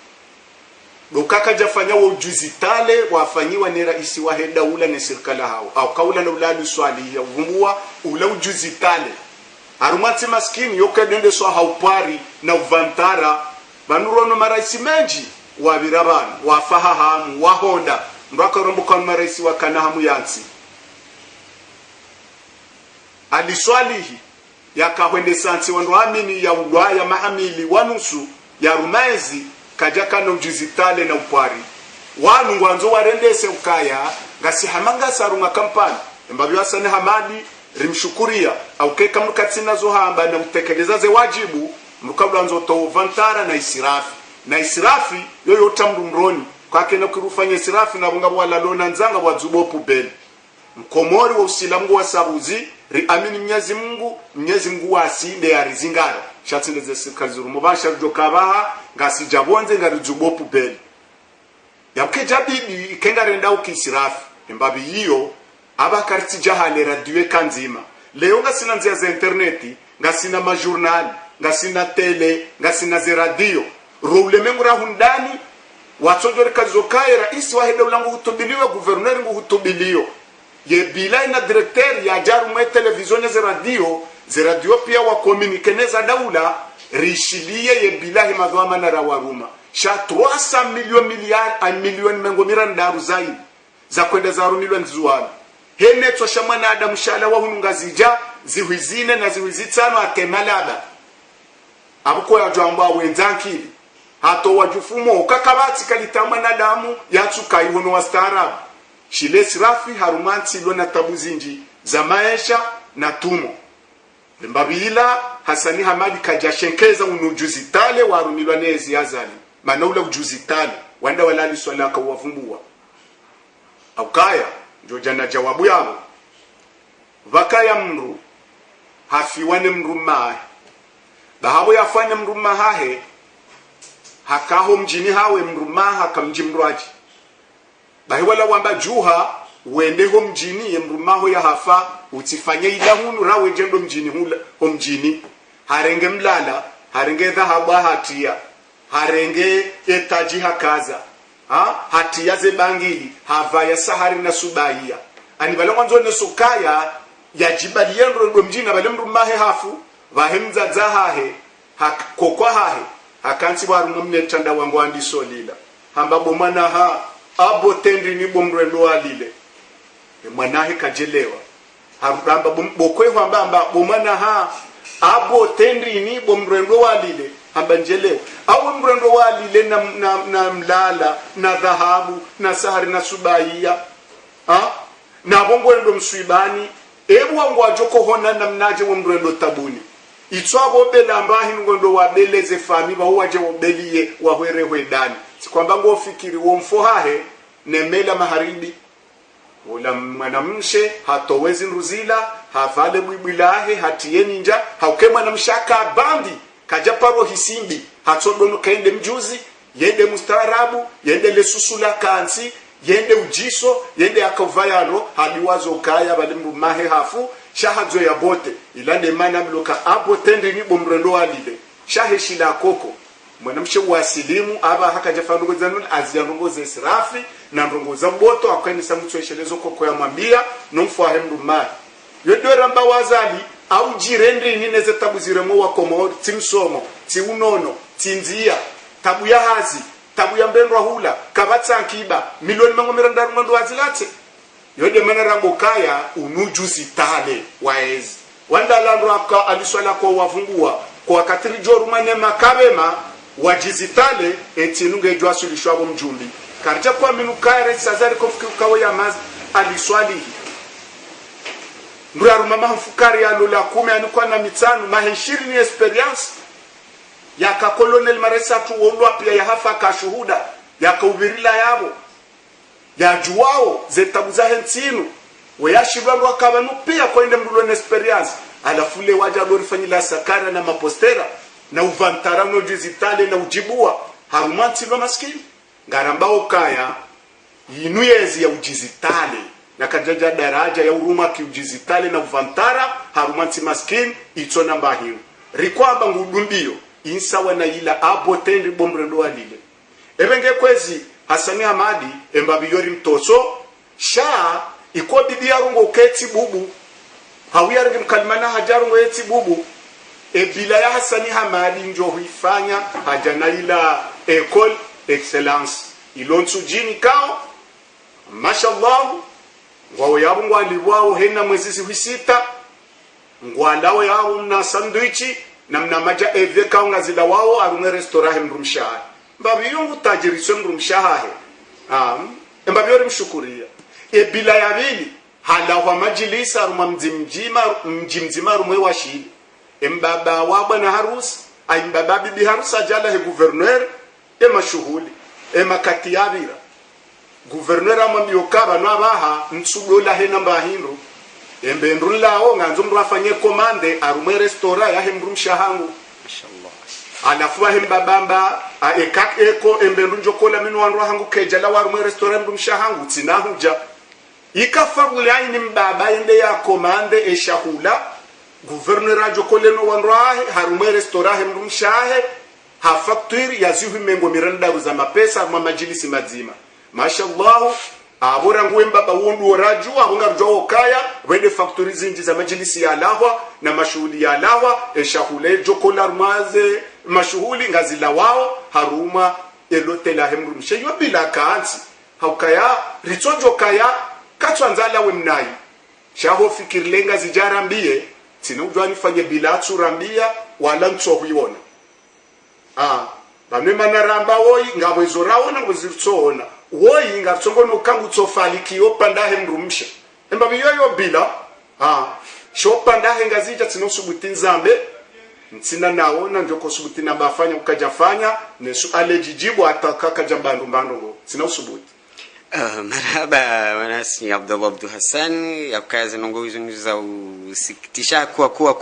dokaka jafanya wa ujuzi tale wafanyiwa ni raisi wa heda ula ne serikala hao au kaula na ulalu swali ya vumbua ula ujuzi tale arumati maskini yokadende so haupari na uvantara banurono maraisi menji wa biraban wa fahahamu wa honda mbaka rombuka maraisi wa kanahamu yansi aliswalihi yakahwende santi wando amini ya ulwaya mahamili wanusu ya rumaizi kajaka no jizitale na upari wanu ngwanzo warendese ukaya ngasi hamanga sarunga kampani mbabi Hassan Hamadi rimshukuria au keka mkatsina zo hamba na utekeleza ze wajibu mkablanzo to vantara na israfi yoyo tamrumroni kwake na kurufanya israfi na bunga wala lona nzanga wazubopu beli mkomori wa usilamu wa sabuzi riamini Mwenyezi Mungu asinde ya rizingara shatsineze sikazuru mubasha jokabaha ngasi jabonze ngarizubopu beli yamkeja bibi ikenga renda ukisirafi mbabi hiyo abakarti jahale radio kanzima leo ngasina nzia za interneti ngasina majournal ngasina tele ngasina zeradio roule mengura hundani watsojori kazokai rais wa heda ulangu hutubiliwa gouverneur ngu hutubiliwa ye bila na directeur ya jaru mwe television zeradio pia wa communiqueneza daula rishilie ye bila hi madhama na rawaruma sha 300 million mengo mirandaru zaidi za kwenda za runilwa nzuwana hene tosha mwana adamu shala wa hununga zija zihuizine na zihuizitsano atemalaba abuko ya jamba wenzankili hato wajufumo kakabati kalitama na damu yatsuka ihono wastarabu shilesi rafi harumanti lona tabuzinji za maisha na tumo mbabila Hasani Hamadi kajashenkeza unujuzi tale warumilwa nezi yazali maana ule ujuzi tale wanda walali swala kawavumbua aukaya ndio jana jawabu yao vakaya mru hafiwane mrumahe bahabo yafanya mrumahe hakaho mjini hawe mrumaha kamji mrwaji bahi wala wamba juha wendeho mjini mrumaho ya hafa utifanye ilahunu rawe jendo mjini hula ho mjini harenge mlala harenge dhahabu hatia harenge etaji hakaza hatia ze bangili havaya sahari na subaiya ani bale mwanzo ne sukaya yajibali yendo ndo mjini bale mrumahe hafu vahemza zahahe hakokwa hahe hakansi waru mne tanda wangu andi solila hamba bomana ha abo tendri ni bomrelo alile mwanahe kajelewa haramba bokwe hamba bomana ha abo tendri ni bomrelo alile hamba njelewa au mrendo walile na mlala na dhahabu na sahari na subaiya na bongo ndo msuibani ebu wangu ajoko hona na mnaje mrendo tabuni itwabo bela ambahi ngondo wabeleze fami ba waje wobeliye wahwere hwedani sikwamba ngo fikiri womfohahe nemela maharibi wala mwanamshe hatowezi nruzila havale bwibilahe hatieni nja haukema na mshaka bandi kajaparo hisimbi hatodono kaende mjuzi yende mustarabu yende lesusula kansi yende ujiso yende akovayano hadiwazo kaya bali mrumahe hafu shahadzo ya bote ilande mana mloka abo tende ni bomrendo alile shaheshila koko mwanamshe wasilimu aba hakajafanungo zanul azianungo zesrafi na ndongo za boto akwanisa mutweshelezo koko ya mwambia nomfahe mrumahe yodora mba wazali au jirende nine ze tabu ziremo wa komori timsomo tiunono tinzia tabu ya hazi tabu ya mbendwa hula kabatsankiba milioni mangomeranda rumando azilate yode manara ngokaya unujuzi tale waezi wanda landro aka aliswala kwa wafungua kwa katiri jorumane makabema wajizitale etinunge jwa sulishwa bo mjumbi karja kwa minukare sazari kofukawa ya maz aliswali Ndura mama mfukari ya lola 10 alikuwa na mitano maheshiri ni experience ya ka colonel maresa tu wondwa pia ya hafa ka shuhuda ya ka ubirila yabo ya juwao zetabuza hentinu weyashibando akabanu pia kwende mdulo na experience alafule waja dorifanyila sakara na mapostera na uvantara no jizitale na ujibua harumanti lo maskini ngarambao kaya inuyezi ya ujizitale na kajaja daraja ya uruma kiujizitale na uvantara harumanti maskini ito namba hiyo rikwamba ngudumbio insawa na ila abo tendi bomredo alile ebenge kwezi Hasani Hamadi embabiyori mtoso sha iko bibi yarungo keti bubu hawiyargi mkalimana hajarungo eti bubu ebila ya Hasani Hamadi njo huifanya hajana ila école excellence ilonsu jini kao mashallah ngwawo yabo ngwaliwao hena mwezi huisita ngwalao yao na sandwichi na mnamaja eve kao ngazila wao arunge restaurant mrumshaha mbabi yungu tajiri sumru mshahahe mbabi mshukuria ebila ya vili hala wa majilisa aruma mjimzima rumwe washili mbaba wa bwana harusi ay mbaba bibi harusi ajala he gouverneur mashuhuli makati yabira gouverneur amambiyokaba no abaha ntsudola he namba hindu mbendrula o nganzo mru afanye commande arumwe restaurant ya he mrumshahangu mashallah alafuwa hembabamba ekak eko embendu njokola minu wandu hangu kejala warumwe restaurant mshahangu tinahuja ikafagule aini mbaba ende ya komande eshahula gouverneur ajo koleno wanrahe harume restaurant mrumshahe ha factory yazihu mengo miranda za mapesa mwa majilisi mazima mashallah abora ngwemba bawundu oraju ahunga rjo kaya wende factory zinji za majilisi ya lahwa na mashuhuli ya lahwa eshahule jokolar maze mashuhuli ngazila wao haruma elotela hemrumshe yo bila kansi haukaya ritsojo kaya katwanzala wemnai shaho fikirlenga zijarambie tinujwa nifanye bila turambia wala ntsohuyona bamwe manaramba woyi ngabo izoraona ngozirtsona woyi ngatsongo no kangu tsofalikiyo pandahe mrumsha emba biyoyo bila shopandahe ngazija tinosubuti nzambe ntsina naona njoko subuti na bafanya ukajafanya nesu alejijibu atakaka jambandu mbando tinosubuti marhaba wanasi Abdullah Abdu Hassan yakaza nongozo za usikitisha kwa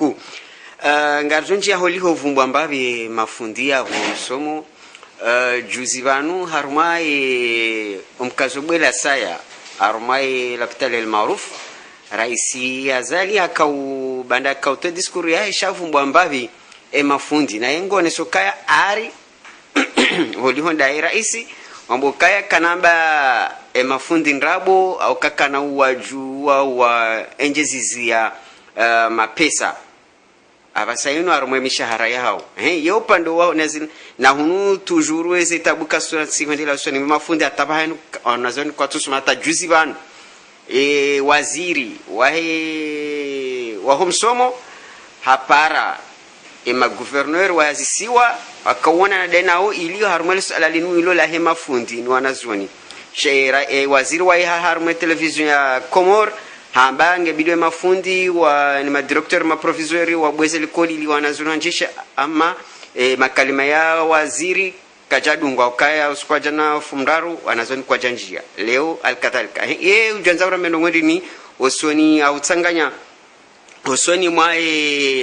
ngarjonji holiho vumbwa mbabe mafundia hosomo juzi banu harmai umkazobela saya harmai l'hôpital El Maruf raisi azali akau banda kauto diskuru ya shavumbwa mbabe mafundi na yengo nesokaya ari holiho ndai raisi ambokaya kanamba mafundi nrabo au kakana uwajua wa enjezizia mapesa abasayino arumwe mishahara yao yo pando wao na hunu toujours ese tabuka sura sikondela soni mafundi atabahanu onazoni kwa tusumata juzi banu waziri wa homsomo hapara ma gouverneur wazisiwa akaona na denao ilio harumwe alalinu ilo la hema fundi ni wanazoni shera waziri wa harumwe television ya Komor hambange bidwe mafundi wa ni madirecteur maprovisori wa bweze likoli li wanazunanjisha ama makalima ya waziri kajadungwa ukaya usikwajana fumdaru wanazoni kwa janjia leo alkatalika ujanzaura menongwedi ni osoni autsanganya osoni mwa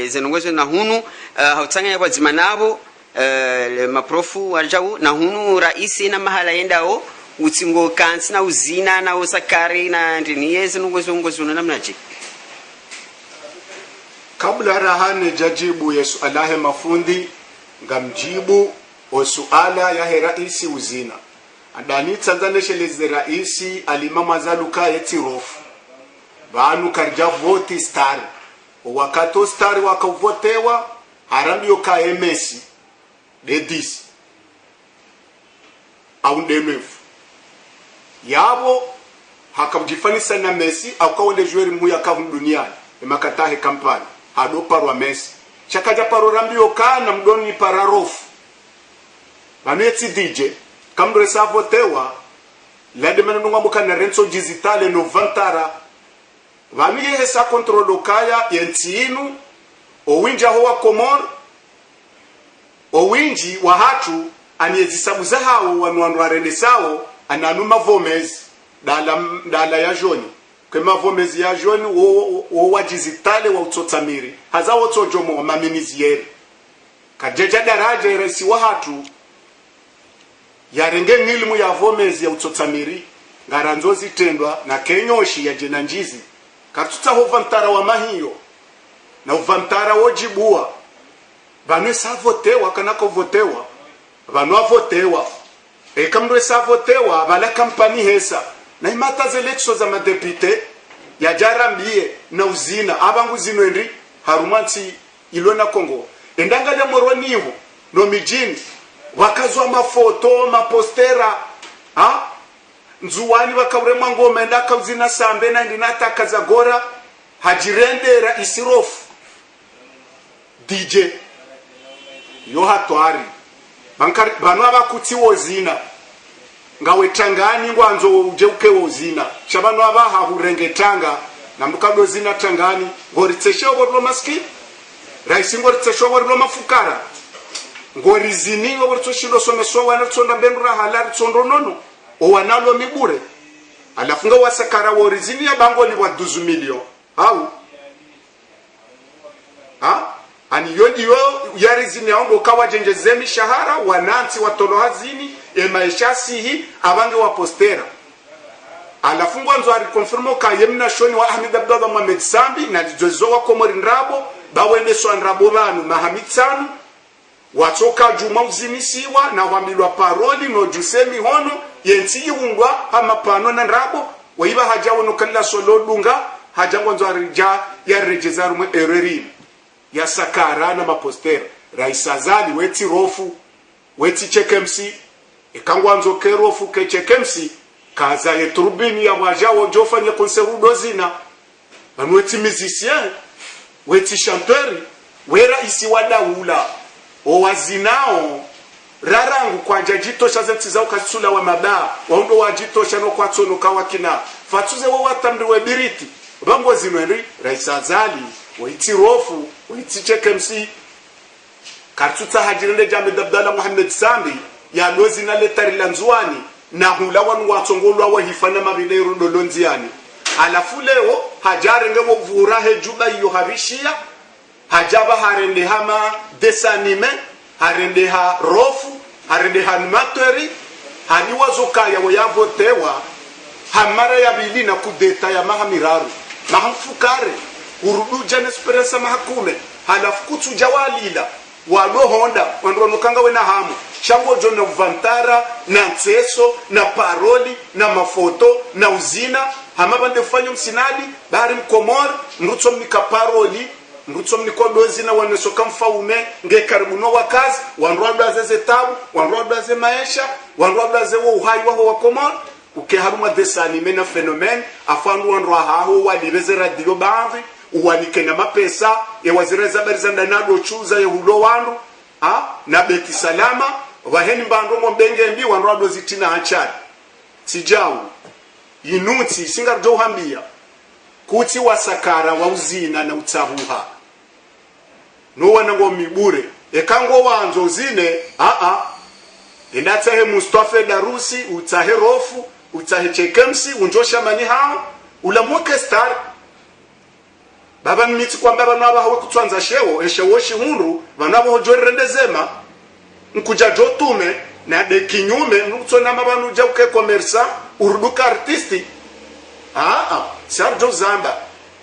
zenongozo na hunu autsanganya kwa zimanabo maprofu waljau na hunu raisi na mahala yendao utsingo kansi na uzina na usakari na ndini yezi nungozo namnaje kabla rahane jajibu yesu alahe mafundi ngamjibu osuala ya raisi uzina andani Tanzania sheleze raisi alimama zaluka yetirofu banu karja voti star wakato star wakavotewa harambio ka MS de 10 au de 9 yabo hakamjifanisa na Messi akawole joueur mu yakavu duniani emakatahe kampani hado parwa Messi chakaja paro rambio kana mdoni pararofu baneti DJ kamdore savotewa lade menunga mukana Renzo Digitale no vantara vamiye hesa controlo kaya yentinu owinja ho wa Komor owinji wa hatu aniyezisabuza hao wanwanwa arendesao ananuma vomezi dala ya joni kema vomezi ya joni wo wajizitale wa utotsamiri haza wotojomo wa maminizieri kajeja daraja iresi wa hatu yarenge nilimu ya vomezi ya utotsamiri ngaranzozi tendwa na kenyoshi ya jenanjizi katuta hovantara wa mahiyo na uvantara wojibua vanu savotewa kanako votewa vanu avotewa kamdo savotewa bala kampani hesa na imata zelekso za madepite ya jarambie na uzina abangu zinwendi harumanti ilona Kongo endanga ya moroniho no mijini wakazwa mafoto mapostera nzuwani wakaurema ngoma ndaka uzina sambe na ndinata kazagora hajirendera isirofu DJ yo hatwari bankari banu abakuti wozina ngawe tangani ngwanzo ujeuke wozina shabanu abaha hurengetanga namdukado zina tangani ngoritsesho borlo maski raisi ngoritsesho borlo mafukara ngorizini ngoritsoshilo someso wana tsonda bendura halari tsondo nono o wanalo mibure alafunga wasakara worizini ya bango ni wa 12 million au ani yodiyo yarizini yango kawajenjeze mishahara wananti watolo hazini maisha sihi abange wa postera alafunga nzo ari confirmo ka yemna shoni wa Ahmed Abdallah Mohamed Sambi na jozo wa Komori Nrabo bawende swanrabo banu mahamitsanu watoka juma uzinisiwa na wamilwa paroli no jusemi hono yenti iungwa hama pano na nrabo waiba hajawo no kala solo dunga hajango nzo arija ya rejezaru mwe ereri ya sakara na mapostera raisazali weti rofu weti chekemsi ikangwa nzo kerofu ke chekemsi kaza ye turbini ya wajawo jofanya konserudo zina weti musicien weti chanteur wera isi wadaula owazinao rarangu kwanja jitosha zentizao kasula wa mabaa waundo wajitosha no kwatsono kawakina fatuze wo watamriwe biriti bango zinweri raisazali waiti rofu waiti chekemsi kartuta hajirende jame dabdala Muhammad Sambi ya lozi na letari lanzwani na hula wanu watsongolwa wa hifana mabileiro dolonziani alafu leo hajarenge wo vurahe juba iyo harishia hajaba harende hama desanime harende ha rofu harende animatori haniwazo kaya wayavotewa hamara ya bili na kudeta ya mahamiraru mahamfukare urudu janesperesa mahakume halafu kutu jawalila wado honda wanronokanga wena hamu shango jona vantara na nseso na paroli na mafoto na uzina hamabande fanyo msinadi bari mkomor mrutso mikaparoli mrutso mnikodozi na wanesoka mfaume nge karibu no wakazi wanrwada zeze tabu wanrwada ze maisha wanrwada ze wo uhai waho wa komor uke haruma desanime na fenomen afandu wanrwa haho walibeze radio baadhi uwanike na mapesa ya wazireza berizanda nado chuza ya hulo wandu na beti salama waheni mbando mbenge mbi wanrwado zitina achari sijau inuti singarjo hambia kuti wasakara wa uzina na utahuha no wanango mibure ekango wanzo uzine inatahe Mustafa Darusi utahe rofu utahe chekemsi unjosha mani hao ulamuke star baba miti kwa baba naba hawe kutwanza shewo eshewoshi hundu banabo hojorende zema nkuja jotume na de kinyume nutsona mabanu ja uke commerce urduka artisti sarjo zamba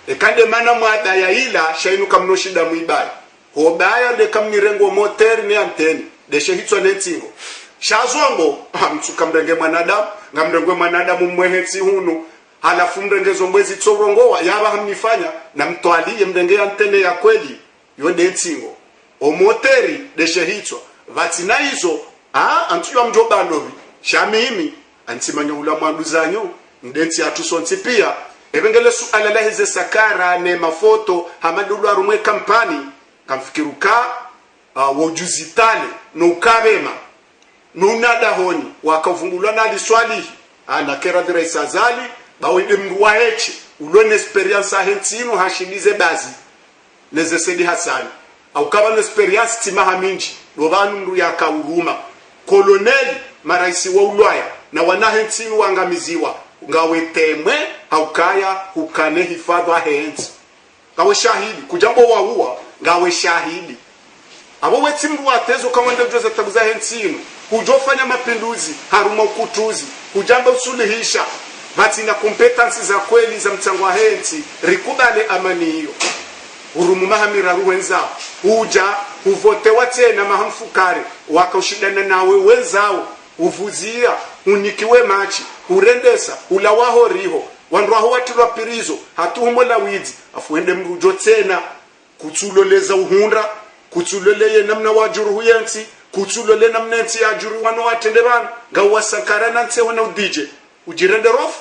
ekande mana mwada ya ila shainu kamnoshida muibaya hobaya de kamnirengo moteur ni anteni de shehitso netingo shazongo mtsuka mrenge mwanadamu ngamrenge mwanadamu mwehetsi hunu halafu mrengezo mwezi tsorongowa yaba hamnifanya na mtwalie mrenge antene ya kweli yode ntingo o moteri de shehitso vatina hizo antuywa mjobandovi shamimi antimanyo ula mwaduzanyo ndenti atusonti pia ebengele suala la hize sakara ne mafoto hamadulu arumwe kampani kamfikiruka wojuzitale no ukabema no nadahoni wakavumbulwa na liswali ana kera diresa zali bawide mruwa eche ulone experience ahentino hashilize bazi neze sedi hasani au kama experience timaha minji lobanu mru ya kauruma koloneli maraisi wa ulwaya na wanahentino wangamiziwa ngawe temwe haukaya hukane hifadha henzi ngawe shahidi kujambo waua ngawe shahidi abo weti mru watezo kawende joze taguza henzino hujofanya mapinduzi haruma ukutuzi hujamba usuluhisha bati na competence za kweli za mtangwa henzi rikubale amani hiyo urumu mahamira ruwenza huja huvotewa tena mahamfukare wakaushidana nawe wenzao uvuzia unikiwe machi urendesa ulawaho riho wanruaho watirwa pirizo hatuhumola wizi afuende mrujo tena kutsuloleza uhunda kutsuloleye namna wajuru huyensi kutsulole namna nti ya juru wano watende bana ngawa sankara nante wana udije ujirende rofu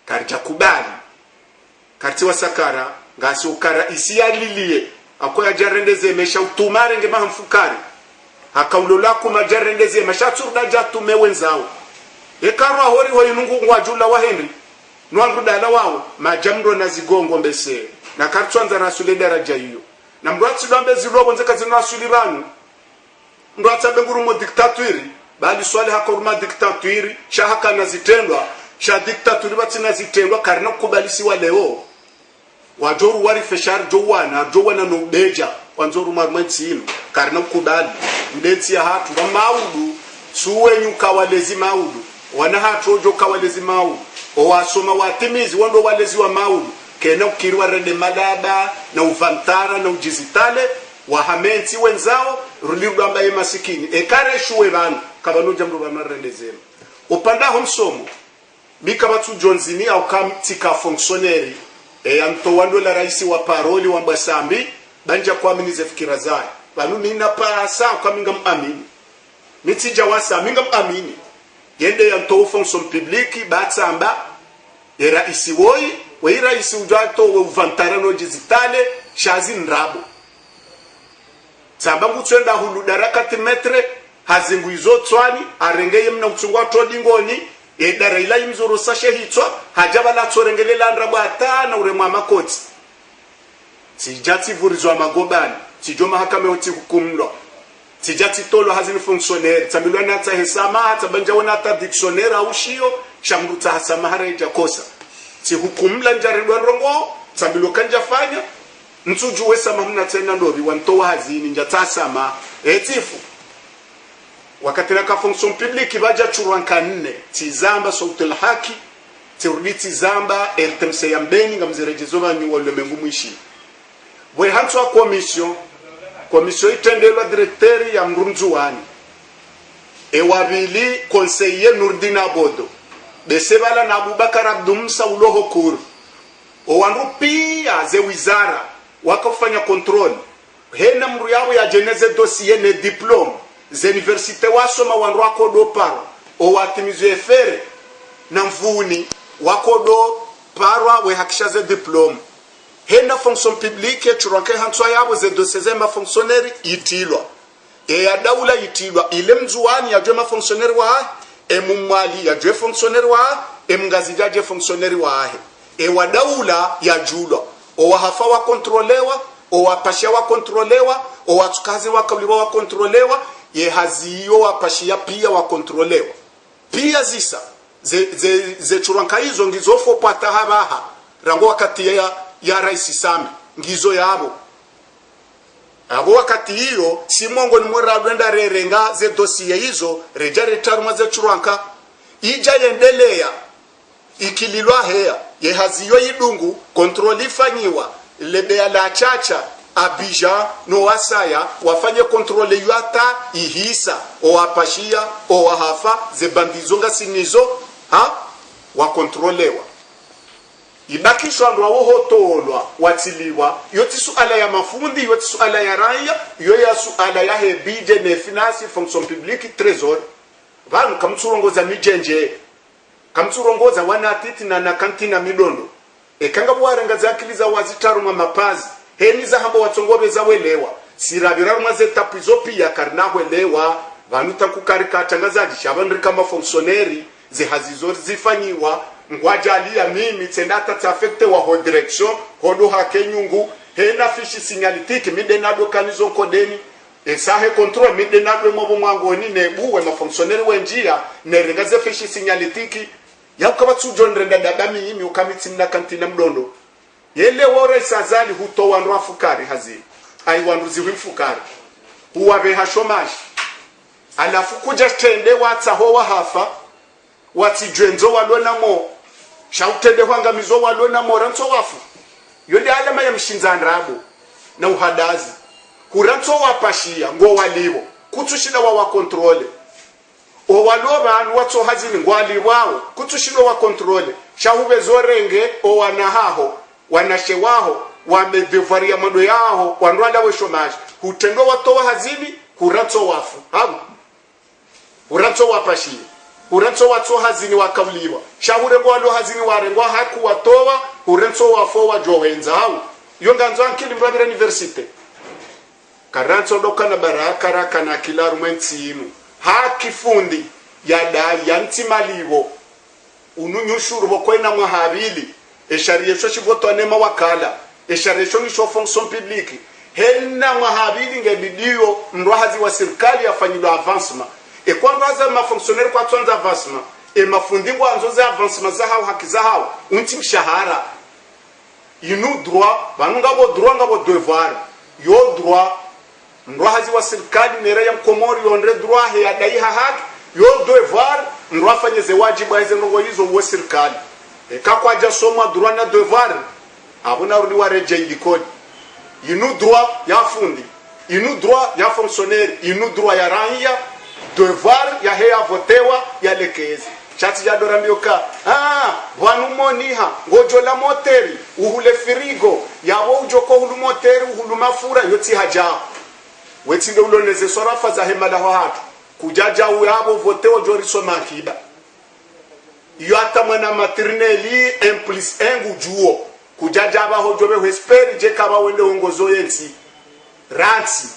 karja kubali karti wa sakara ngasi ukara isi ya lilie ako ya jarendeze mesha utumare nge mahamfukari hakaulola kuma jarendeze mesha turda jatume wenzao ekarwa hori ho yinungu ngwajula wa Henry nwangudala wao majamro na zigongo mbese na kartwanza rasule daraja hiyo na mrwatsi lwambe zilobo nzeka zinasuliranu mrwatsa benguru mo diktaturi bali swali hakoruma diktaturi shahaka na zitendwa sha diktaturi batina zitendwa karina kubalisi wa leo wajoru wari feshar jowana no beja wanzoru marmantino karina kubali ndeti ya hatu wa maudu suwe nyuka walezi maudu wana hatu ojo kawalezi maudu owasoma watimizi wando walezi wa maudu kena ukirwa rende madaba na uvantara na ujizitale wahamenti wenzao rulirwamba ye masikini ekare shuwe banu kabanuja mru bamarende zema upanda homsomo bika batu jonzini au kamtika fonctionnaire anto wando la raisi wa paroli wa Mbasambi banja kuaminize fikira zao banu mina pasa kaminga amini nitija wasa minga amini yende yanto fonction publique batsamba ye raisi woi we raisi ujato we uvantarano digitale shazi nrabo tsamba ngutsenda hulu daraka metre hazingu izotswani arengeye mna mtsungwa todingoni edara ila imzuru sashe hitwa hajaba la tsorengelela nrabo atana uremwa makoti sijati vurizwa magobani sijoma hakame oti hukumlo sijati tolo hazini fonctionnaire tamilwa na ta hesama tabanja wana ta dictionnaire au shio shamruta hasama hareja kosa si hukumla njaridwa rongo tamilwa kanja fanya ntuju wesa mahuna tena ndori wantoa hazini njatasama etifu wakati na ka fonction publique baja churwanka 4 tizamba sautul haki tiruditi zamba RTMC yambeni ngamzirejezo banyu walemengu mwishi bwe hantu wa commission itendelwa directeur ya mrunzuwani ewabili conseiller Nurdina Bodo besebala na Abubakar Abdumsa uloho kuru owanrupia ze wizara wakafanya control hena mru yabo ya geneze dossier ne diplome ze universite wasoma wanru akodo paro owatimizo efere na mvuni wakodo parwa we hakishaze diplome hena fonction publique churanke hanswa yabo ze dossier ma fonctionnaire itilwa ya daula itilwa ile mzuwani ya jema fonctionnaire wa emumali ya je fonctionnaire wa emgazijaje fonctionnaire wa wa daula ya julwa owahafa wa kontrolewa owapashia wa kontrolewa owatukazi wa kabliwa wa kontrolewa ye haziyo wapashia pia wa kontrolewa pia zisa ze churanka hizo ngizofo pata habaha rango wakati ya Rais Sami ngizo yabo abo wakati hiyo simongo ni mwerabenda rerenga ze dossier hizo reja retaruma ze churanka ija yendelea ikililwa hea ye haziyo idungu kontroli fanyiwa lebea la chacha Abija no wasaya wafanye kontrole yuata ihisa owapashia owahafa ze bandizonga sinizo wa kontrolewa ibakishwa ndo wohotolwa watiliwa yoti suala ya mafundi yoti suala ya raia ya suala ya hebide ne finance fonction publique trésor vanu kamtsurongoza mijenje kamtsurongoza wanatiti na kantina midondo ekanga bwarenga zakiliza wazitaruma mapazi heni za hamba watsongobe za welewa sirabira mwaze tapizo pia karna welewa vanu takukarika tangazaji shabandri kama fonctionnaire ze hazizo zifanyiwa ngwajali ya mimi tendata tafekte wa ho direction hodo hakenyungu hena fishi signalitique midenado kanizo kodeni esahe control midenado mobo mwangoni nebuwe ma fonctionnaire wenjia nerengaze fishi signalitique yakaba tujon renda dadami yimi ukamiti na kantina mdondo yele wore sazali huto wandu afukari hazi ai wandu ziwifukari huwabe hashomashi alafu kuja tende watsa hoa hafa watijwenzo walona mo shautende kwanga mizo walona mo ranto wafu yonde alama ya mshinzandrabu na uhadazi kuranto wapashia ngo waliwo kutushina wa kontrole o waloba anu watso hazini ngwali wao kutushina wa kontrole shahube zorenge o wanahaho wanashewaho wamedevaria mado yao wanrwanda we shomaji hutendo watoa hazini kuranto wafu uranto wapashia uranto watso hazini wakauliwa shahure ngwalo hazini warengwa haku watoa uranto wafo wa jowenza hao yonganzo ankili mbabira university karanto doka na baraka raka na kila rumenti inu haki fundi ya dai yanti malivo ununyushuru bokwena mwahabili eshariyesho shigoto anema wakala eshariyesho nisho fonction publique hena mwahabili ngebidio mrohazi wa serikali afanyilo avancement e kwa raza ma fonctionnaire kwa tonza avancement e mafundi ngo anzoze avancement za hao haki za hao unti mshahara inu droit banunga bo droit ngabo devoir yo droit mrohazi wa serikali nere ya mkomori yonre droit ya dai haki yo devoir mrafanye ze wajibu aize ngo hizo wa serikali e kakwa ja soma droit na devoir abuna rudi wareje ilikodi inu droit ya fundi inu droit ya fonctionnaire inu droit ya raia devoir ya hea votewa ya lekezi chati ya dorambioka wanu moniha ngojo la moteri uhule firigo yawo ujoko hulu moteri uhulu mafura yoti haja wetinde uloneze sorafa za hema la hatu kujaja uyabo votewa joriso makiba iyo hata mwana materneli implis engu juo kujaja abaho jobe hesperi je kaba wende ongozo yensi ransi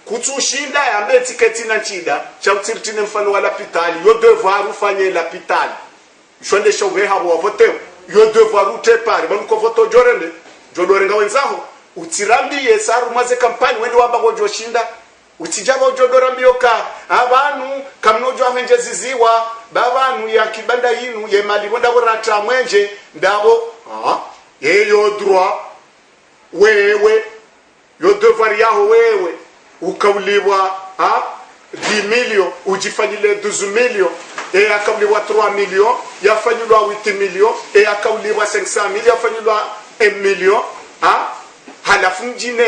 kutushinda ya metiketi na chida cha utirtine mfano wa lapitali yo devoir ufanye lapitali shonde showe habo vote yo devoir utepari banuko voto jorende jodorenga wenzaho utirambi yesaru maze kampani wende wamba ngojo shinda utijaba ujodora mbioka abantu kamnojo ahenje ziziwa babanu ya kibanda yinu ye mali wenda borata mwenje ndabo yeyo droit wewe yo devoir yaho wewe ukauliwa 10 million ujifanyile 12 million akauliwa 3 million yafanyilwa 8 million akauliwa 500 million yafanyilwa 1 million halafu mjine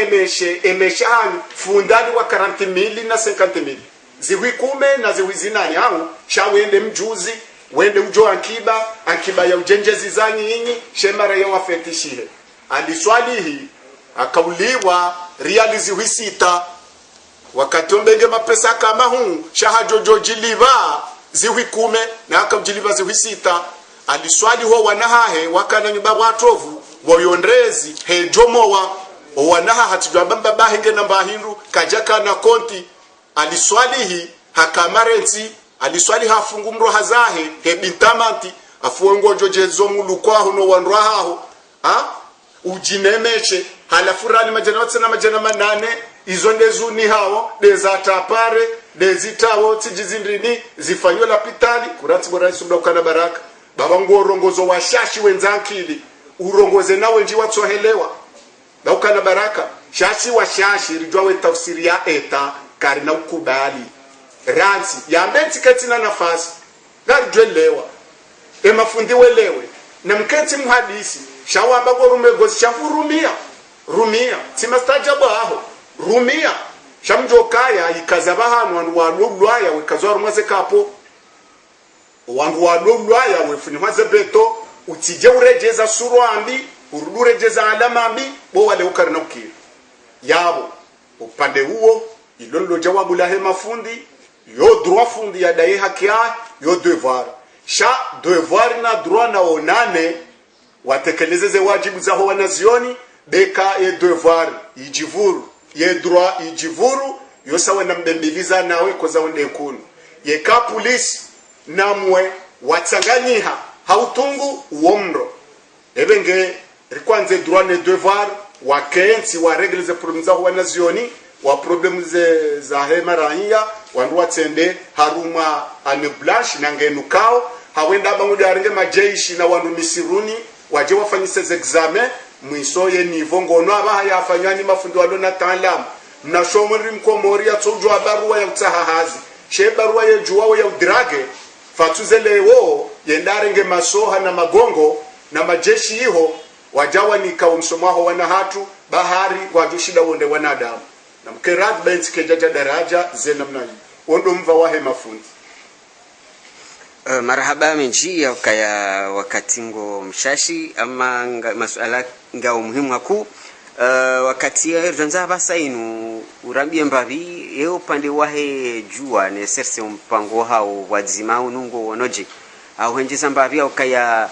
emeshe hanyu fundani wa 40,000 na 50,000 ziwi kume na ziwi zinani hao shawende mjuzi wende ujo ankiba ya ujenjezi zanyi inyi shemara ya wafetishihe aliswali hii akauliwa riali wisita wakati ombenge mapesa kama huu shahajojo jiliva ziwi kume na akaujiliva wisita aliswali ho wanahahe wakana nyumba watovu woyondrezi hejomowa wanaha hatujambamba bahenge na bahindu kajaka na konti aliswali hii hakamarensi aliswali hafungu mro hazahe hebintamanti afuengo jojezo mulukwa huno wanrahaho ujinemeshe halafurani majana manane izo ndezuni hao deza tapare dezitawo tijizindrini zifanywe lapitali kurati bora isubda ukana baraka baba ngo rongozo washashi wenzakili urongoze nawe nji watsohelewa na ukana baraka shashi washashi rijwa we tafsiri ya eta karina ukubali ransi ya mbeti katina nafasi garijwelewa emafundi welewe na mketi muhadisi shawamba go rumegozi rumia simastajabu aho rumia shamjokaya ikazaba hanu wandu walulwaya wekazwa rumaze kapo wandu walulwaya wefunimwaze beto utije urejeza suruambi ururejeza alamambi bo wale ukarina ukiri yabo upande huo ilolo jawabu la hema fundi yo droit fundi ya dai hakia yo devoir sha devoir na droit na onane watekeleze wajibu za wanazioni beka e devoir ijivuru ye droit ijivuru yosawe na mbembiliza nawe koza onde nkunu ye ka police namwe watsanganyiha hautungu uomro ebenge rikwanze droit ne devoir wakensi wa regle ze problem za wanazioni wa problem za hema raia wandu watsende haruma ane blanche nangenukao hawenda bangude aringe majeishi na wandu misiruni waje wafanyise examen mwisoye nivo ngono aba yafanyani mafundi walona taalamu na shomuri mkomori ya tujwa barua ya utahahazi she barua ya juwa ya udrage fatuzelewo yendarenge masoha na magongo na majeshi hiho wajawa nikawo msomaho wana hatu bahari wajushida wonde wanadamu na mkerad benti kejaja daraja zenamna hii ondo mva wahe mafundi marhaba menjia kaya wakatingo mshashi ama masuala nga umuhimu haku wakati rjanza basainu urambie mbavi yeo pande wahe jua ne serse mpango hao wadzima unungo wonoje ahenjeza mbavi kaya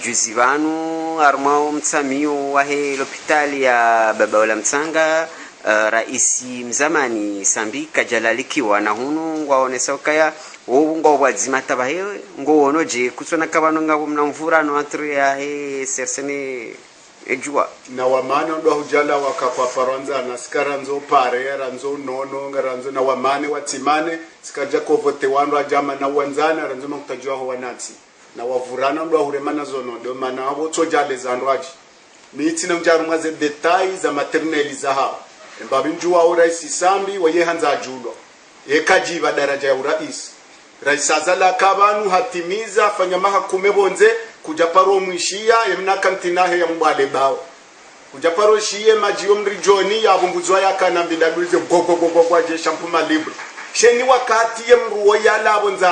juzivanu armao mtsamio wahe hospitali ya baba wala mtsanga raisi mzamani Sambi kajalalikiwa na hunu waonesa kaya ngo wadzima tabahe ngo wonoje kusona kabano ngabo mnamvura no antri ya he sersene ejua na wamana ndo hujala wakapa paranza na skaranzo pare ranzo nono ngaranzo na wamane watimane sikaja kovote wandu ajama na wanzana ranzo mkutajua ho wanati na wavurana ndo huremana zono ndo mana abo tojale zandwaji miti na mjaru maze details za materneli za hao mbabi njua uraisi Sambi waye hanza julo yekajiba daraja ya urais rais azala kabanu hatimiza fanya maha kumebonze kuja paro mwishia yemna kantinahe ya mbale bao ujaparoshie majiyo mrijoni ya bumbuzwa ya kana mbindaluze gogo je shampuma libre sheni wakati ye mruo ya labo nza